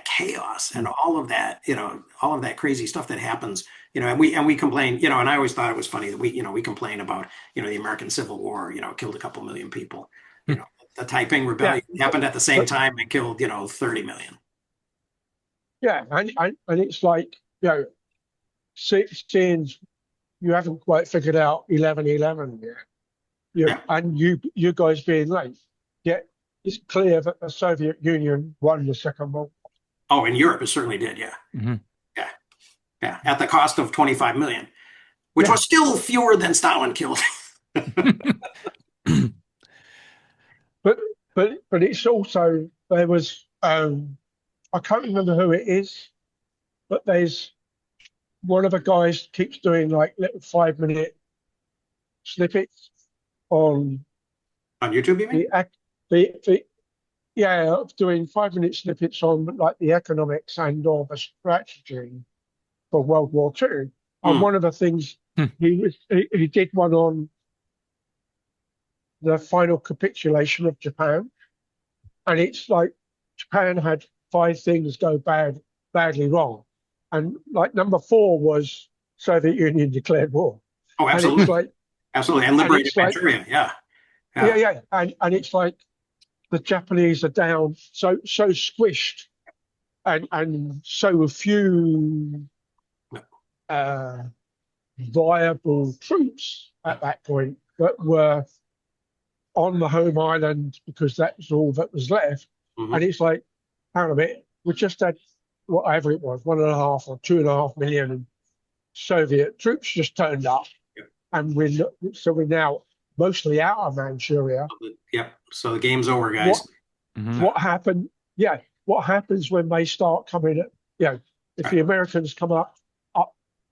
chaos and all of that crazy stuff that happens, and we complain, and I always thought it was funny that we complain about, the American Civil War, killed a couple million people. The Taiping yeah, Rebellion happened at the same but time and killed, 30 million. yeah, and it's like, seeing you haven't quite figured out 11/11 yet. Yeah. And you guys being late, yet it's clear that the Soviet Union won the Second World War. Oh, and Europe it certainly did. Yeah. Mhm. Yeah. Yeah. At the cost of 25 million, which Yeah, was still fewer than Stalin killed. but but it's also there was I can't remember who it is, but there's one of the guys keeps doing like little 5 minute snippets on On YouTube, you mean? the yeah, doing 5 minute snippets on like the economics and or the strategy for World War II. And Hmm. one of the things he did one on the final capitulation of Japan, and it's like Japan had 5 things go badly wrong, and like number 4 was Soviet Union declared war, Oh, and it's absolutely. like Absolutely. And and liberated it's like Manchuria. Yeah. yeah, Yeah. yeah, and it's like the Japanese are down so squished and so few uh, viable troops at that point that were on the home island because that was all that was left. Hmm. And it's like, hang on a minute, we just had whatever it was, 1.5 or 2.5 million Soviet troops just turned up, and we're now mostly out of Manchuria. Yep. So the game's over, What guys. Mhm. what happened? Yeah, what happens when they start coming at, if Right. the Americans come up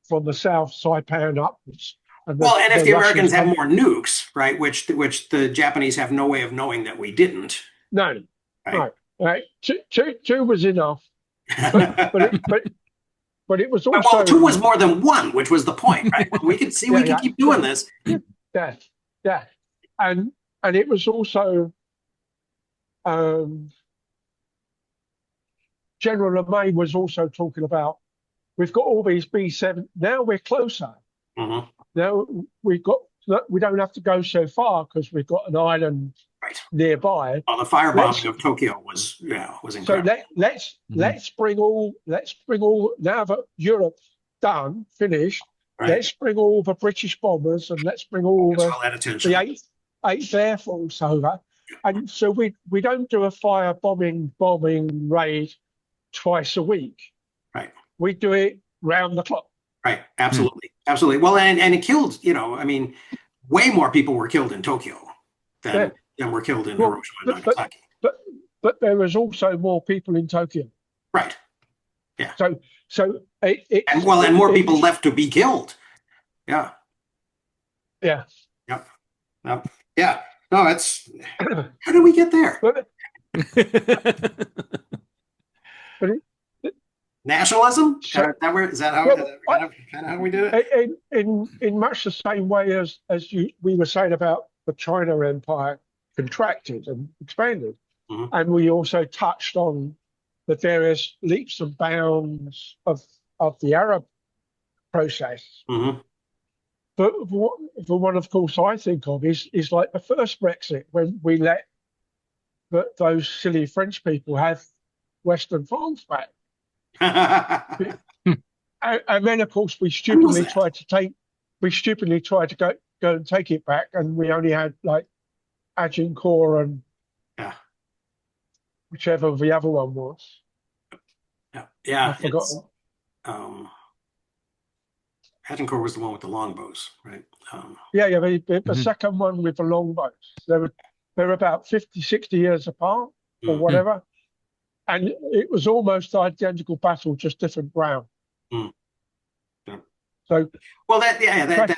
from the south, Saipan upwards, and Well, and if the the Russians Americans have come, more nukes, right, which the Japanese have no way of knowing that we didn't, no, right? no, right, two was enough, but but it but but it was Well, two was also more than one, which was the point, right? Well, we could see we yeah, could yeah, keep doing this. yeah, yeah, and it was also um, General LeMay was also talking about we've got all these B7 now we're closer. Hmm. Now we don't have to go so far because we've got an island Right. nearby. Well, the Let's firebombing of Tokyo was so incredible. Mhm. let's bring all now that Europe's done finished. Right. Let's bring all the British bombers and let's bring all Focus all that attention. the eighth Air Force over. And so we don't do a bombing raid twice a week. Right. We do it round the clock. Right. Absolutely. Absolutely. Well, and it killed, I mean, way more people were killed in Tokyo Yeah. than were killed in Well, Hiroshima and but Nagasaki. but but there was also more people in Tokyo. Right. Yeah. So And more people left to be killed. Yeah. Yeah. Yep. Yep. Yeah. No, how did we get there? But it, Nationalism? so, Is that how, well, kind of how we did it? in much the same way as we were saying about the China Empire contracted and expanded, Mhm. and we also touched on the various leaps and bounds of the Arab process. Hmm. But the one, of course, I think of is like the first Brexit, when we let those silly French people have Western France back. And then, of course, we When was stupidly that? tried to go and take it back, and we only had like Agincourt and Yeah, whichever the other one was. yeah, yeah. I've forgotten. Um, Agincourt was the one with the longbows, right? Yeah, the Mhm. second one with the longbows. They were about 50, 60 years apart or Mm. whatever. And it was almost identical battle, just different ground. Mm. Yeah. So Well, that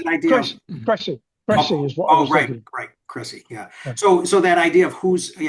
idea of Cressy oh, is what I oh, was right, thinking. right, Chrissy, yeah. Yeah. So that idea of who is and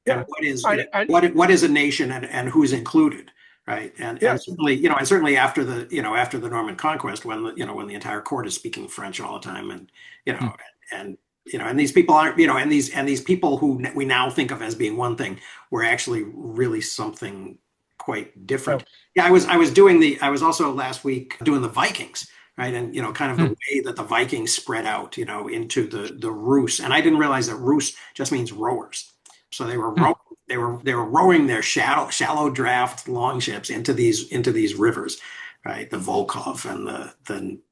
Yeah. what is And what is a nation and who's included, right? And yes, certainly and certainly after the Norman conquest, when when the entire court is speaking French all the time, and Mm. and and these people aren't and these people who we now think of as being one thing were actually really something quite different. else. Yeah, I was also last week doing the Vikings, right? And kind of the Mm. way that the Vikings spread out, into the Rus. And I didn't realize that Rus just means rowers. So they were Mm. they were rowing their shallow draft longships into these rivers, right? The Volkhov and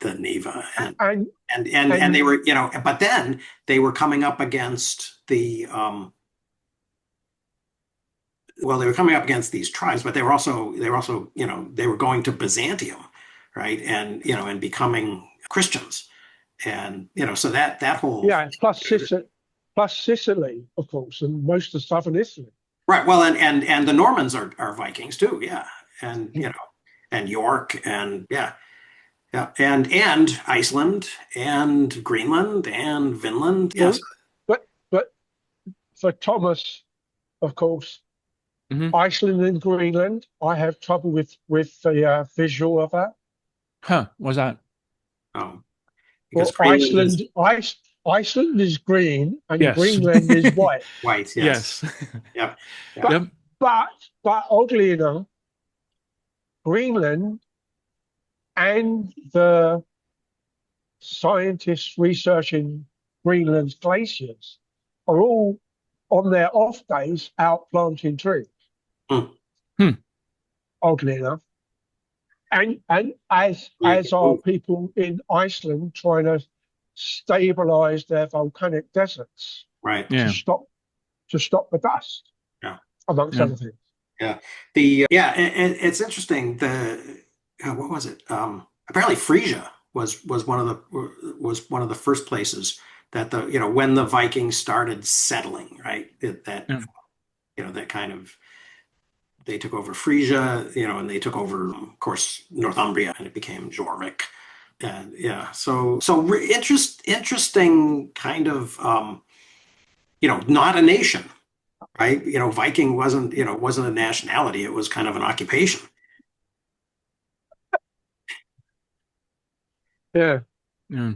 the Neva And and they were but then they were coming up against they were coming up against these tribes, but they were also they were going to Byzantium, right? And becoming Christians, and so that whole yeah, plus Sicily, of course, and most of southern Italy. right. Well, and the Normans are Vikings too, yeah, and and York, and yeah, and Iceland and Greenland and Vinland, yes. Well, but for Thomas, of course, Mhm. Iceland and Greenland, I have trouble with the visual of that. Huh. What's that? Oh, because Well, Greenland is Iceland is green and Yes. Greenland is white. white, yes. Yes. Yep. Yeah. But Yep. but oddly enough, Greenland and the scientists researching Greenland's glaciers are all on their off days out planting trees. Hmm. Hmm. Oddly enough. And as are people in Iceland trying to stabilize their volcanic deserts Right. to Yeah. stop the dust, Yeah. amongst Yeah. other things. Yeah. It's interesting. What was it? Apparently Frisia was one of the first places that when the Vikings started settling, right? Yeah. That kind of they took over Frisia, and they took over, of course, Northumbria, and it became Jorvik. And yeah, interesting kind of not a nation, right? Viking wasn't a nationality; it was kind of an occupation. Yeah. Yeah.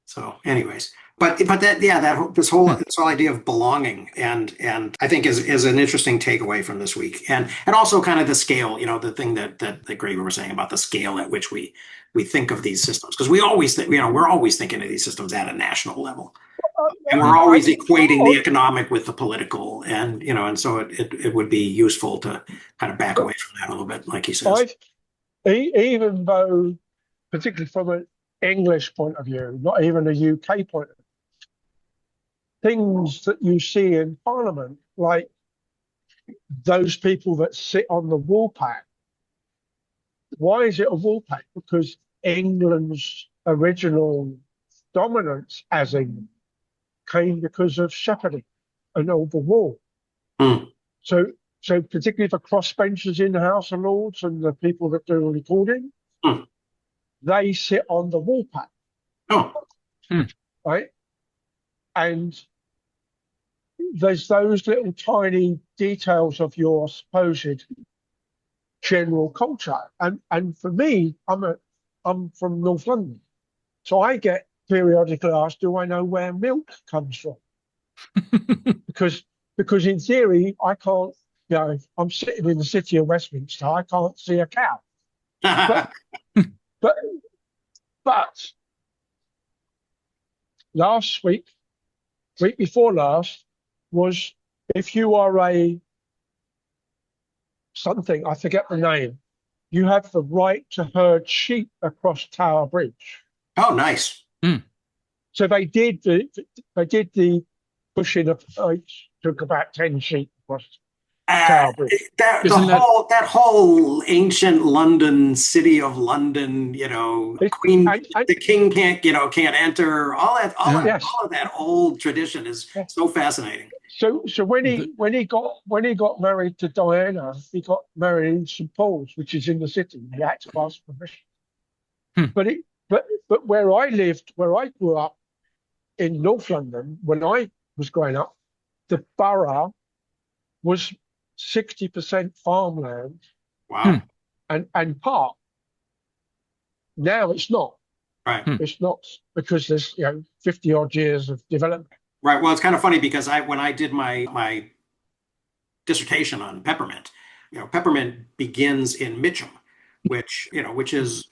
So, anyways, but this whole idea of belonging and I think is an interesting takeaway from this week, and also kind of the scale, the thing that Graeber was saying about the scale at which we think of these systems, because we always think, we're always thinking of these systems at a national level, and we're always equating the economic with the political, and so it would be useful to kind of back away from that a little bit, like he says. Even though, particularly from an English point of view, not even a UK point of view, things that you see in Parliament, like those people that sit on the Woolpack. Why is it a Woolpack? Because England's original dominance as England came because of shepherding and over wool. Mm. So particularly the crossbenchers in the House of Lords and the people that do the recording, Mm. they sit on the Woolpack, Oh, right? And there's those little tiny details of your supposed general culture. And for me, I'm from North London, so I get periodically asked, do I know where milk comes from? Because because in theory, I can't, if I'm sitting in the city of Westminster, I can't see a cow. But, but, but last week before last, was if you are something, I forget the name, you have the right to herd sheep across Tower Bridge. Oh, nice. So they did the pushing of, took about 10 sheep across Tower Bridge. That whole ancient London, city of London, Queen, the king can't enter. All of that old tradition is so fascinating. So when he got married to Diana, he got married in St Paul's, which is in the city. He had to ask permission. But where I grew up in North London, when I was growing up, the borough was 60% farmland. Wow. And park. Now it's not. Right. It's not, because there's 50 odd years of development. Right. Well, it's kind of funny because when I did my dissertation on peppermint, peppermint begins in Mitcham, which is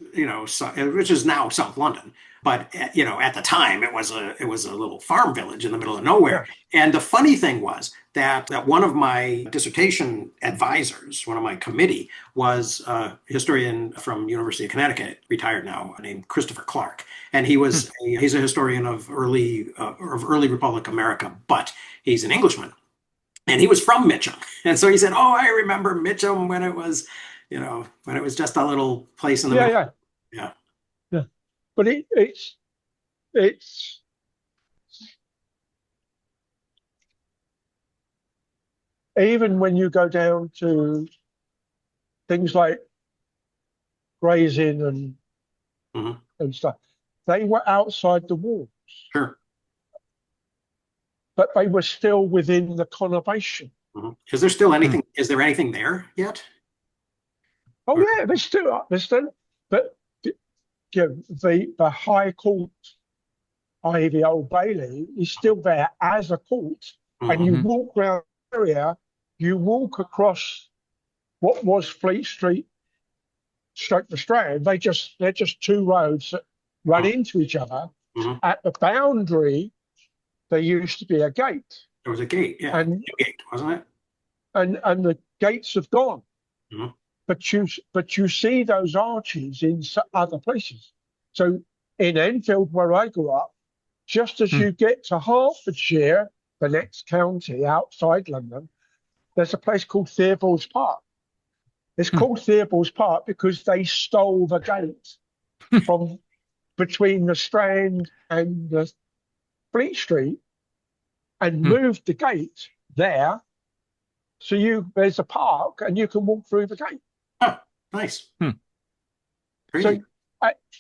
now South London. But at the time it was a little farm village in the middle of nowhere. Yeah. And the funny thing was that one of my dissertation advisors, one of my committee, was a historian from University of Connecticut, retired now, named Christopher Clark. And he's a historian of early Republic America, but he's an Englishman. And he was from Mitcham. And so he said, "Oh, I remember Mitcham when it was just a little place in the middle." Yeah. But it's even when you go down to things like grazing and stuff, they were outside the walls. Sure. But they were still within the conurbation. Mm-hmm. Is there still anything? Is there anything there yet? Oh yeah, they're still. But the High Court, i.e. the Old Bailey, is still there as a court. And you walk around the area, you walk across what was Fleet Street, straight the Strand. They're just two roads that run into each other. At the boundary, there used to be a gate. There was a gate, yeah. And a gate, wasn't it? And the gates have gone. But you see those arches in other places. So in Enfield, where I grew up, just as you get to Hertfordshire, the next county outside London, there's a place called Theobald's Park. It's called Theobald's Park because they stole the gate from between the Strand and the Fleet Street and moved the gate there. So there's a park and you can walk through the gate. Oh, nice. So, and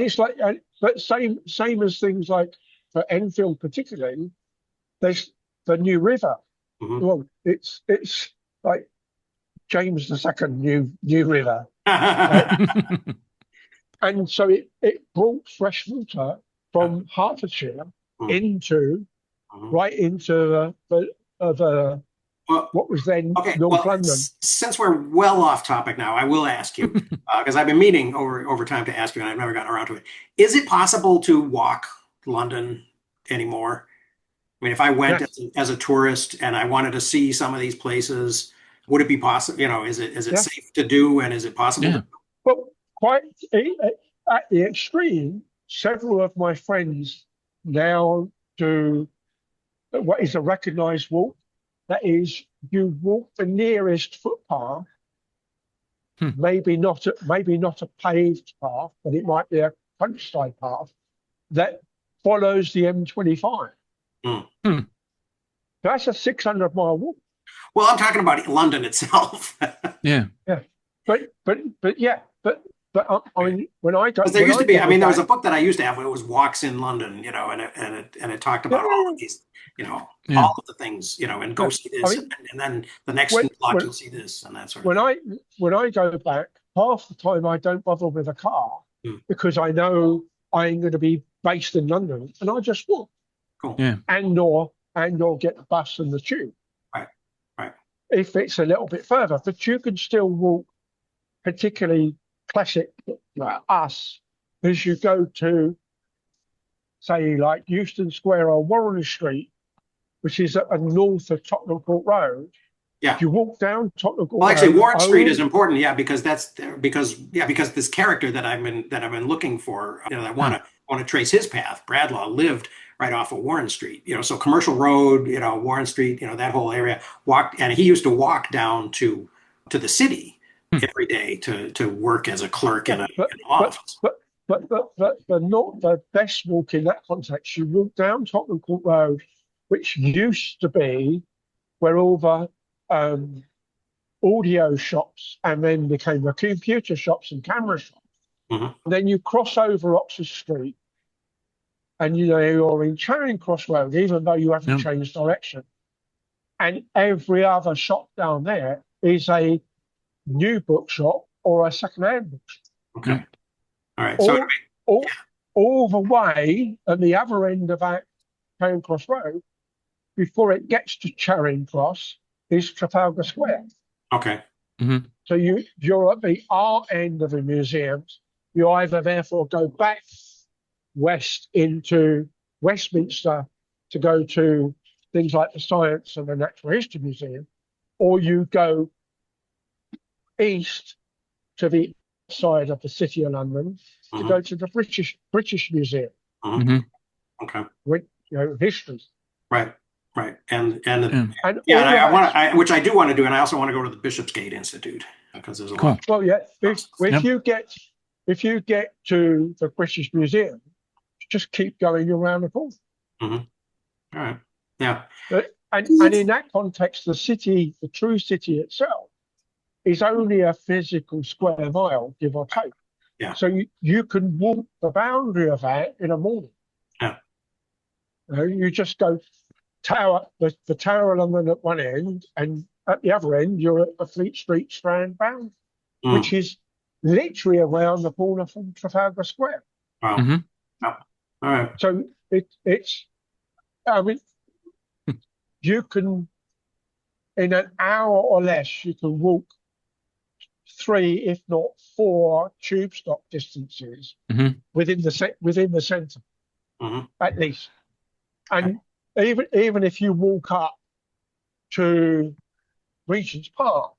it's like, but same as things like for Enfield particularly, there's the New River. Well, it's like James II New River, and so it brought fresh water from Hertfordshire right into the what was then North London. Since we're well off topic now, I will ask you, because I've been meaning over time to ask you, and I've never gotten around to it. Is it possible to walk London anymore? I mean, if I went as a tourist and I wanted to see some of these places, would it be possible? Is it safe to do, and is it possible? Yeah. Well, quite at the extreme, several of my friends now do what is a recognised walk. That is, you walk the nearest footpath, maybe not a paved path, but it might be a countryside path that follows the M25. That's a 600-mile walk. Well, I'm talking about London itself. Yeah. But I mean, when I go, there used to be. I mean, there was a book that I used to have. It was Walks in London, and it talked about all of these, all of the things, and go see this, and then the next block you'll see this and that sort of thing. When I go back, half the time I don't bother with a car because I know I'm going to be based in London, and I just walk. Cool. Yeah. And or and you'll get the bus and the tube. Right. Right. If it's a little bit further, but you can still walk, particularly classic like us, as you go to, say, like Euston Square or Warren Street, which is at the north of Tottenham Court Road. Yeah. If you walk down Tottenham Court Well, actually, Road, Warren Street is important, yeah, because because this character that I've been looking for, I want to trace his path. Bradlaugh lived right off of Warren Street, so Commercial Road, Warren Street, that whole area. And he used to walk down to the city every day to work as a clerk in an office. But the best walk in that context, you walk down Tottenham Court Road, which used to be where all the audio shops and then became the computer shops and camera shops. Mm-hmm. Then you cross over Oxford Street and you're in Charing Cross Road, even though you haven't changed direction. And every other shop down there is a new bookshop or a second-hand bookshop. Okay. All right. All the way at the other end of that Charing Cross Road, before it gets to Charing Cross, is Trafalgar Square. Okay. Mm-hmm. So you're at the art end of the museums. You either therefore go back west into Westminster to go to things like the Science and the Natural History Museum, or you go east to the side of the City of London to go to the British Museum. Mm-hmm. Okay. With history. Right. And I want which I do want to do, and I also want to go to the Bishopsgate Institute because there's a lot. Well, yeah. If you get to the British Museum, just keep going around the corner. Mm-hmm. All right. Yeah. And in that context, the true city itself, is only a physical square mile, give or take. Yeah. So you can walk the boundary of that in a morning. Yeah. You just go the Tower of London at one end, and at the other end, you're at the Fleet Street Strand boundary, which is literally around the corner from Trafalgar Square. Wow. Mm-hmm. Oh. All right. So you can, in an hour or less, you can walk 3, if not 4, tube stop distances within the centre, at least. And even if you walk up to Regent's Park,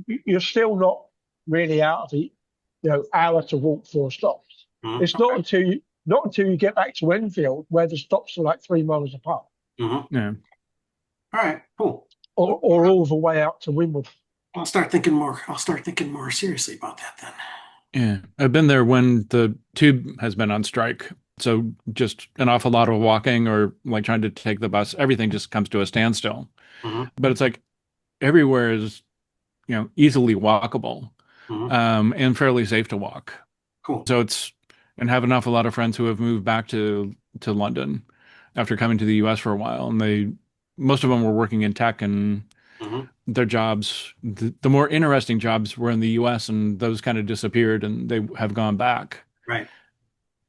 you're still not really out of the hour to walk 4 stops. It's not until you get back to Enfield where the stops are like 3 miles apart. Yeah. All right. Cool. Or all the way out to Wimbledon. I'll start thinking more seriously about that then. Yeah. I've been there when the tube has been on strike. So just an awful lot of walking or like trying to take the bus, everything just comes to a standstill. But it's like everywhere is, easily walkable and fairly safe to walk. Cool. So and have an awful lot of friends who have moved back to London after coming to the US for a while. And most of them were working in tech, and their jobs, the more interesting jobs were in the US, and those kind of disappeared and they have gone back. Right.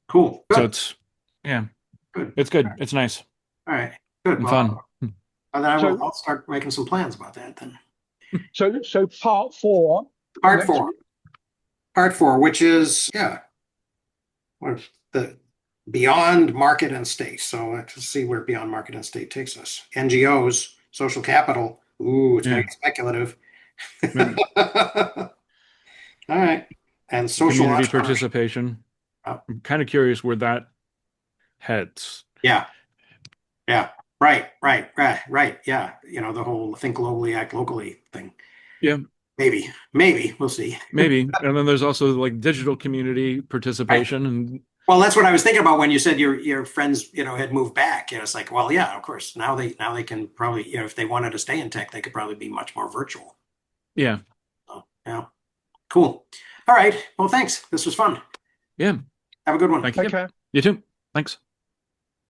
Cool. Good. So good. It's good. It's nice. All right. Good. And fun. And then I'll start making some plans about that then. So part 4. Part 4, which is the beyond market and state. So let's see where beyond market and state takes us. NGOs, social capital. Ooh, it's very speculative. All right. And social community participation. I'm kind of curious where that heads. Yeah. Right. Yeah. The whole think globally, act locally thing. Yeah. Maybe. We'll see. Maybe. And then there's also like digital community participation. And well, that's what I was thinking about when you said your friends, had moved back. It's like, well, yeah, of course. Now they can probably, if they wanted to stay in tech, they could probably be much more virtual. Yeah. So, yeah. Cool. All right. Well, thanks. This was fun. Yeah. Have a good one. Thank you. Okay. You too. Thanks.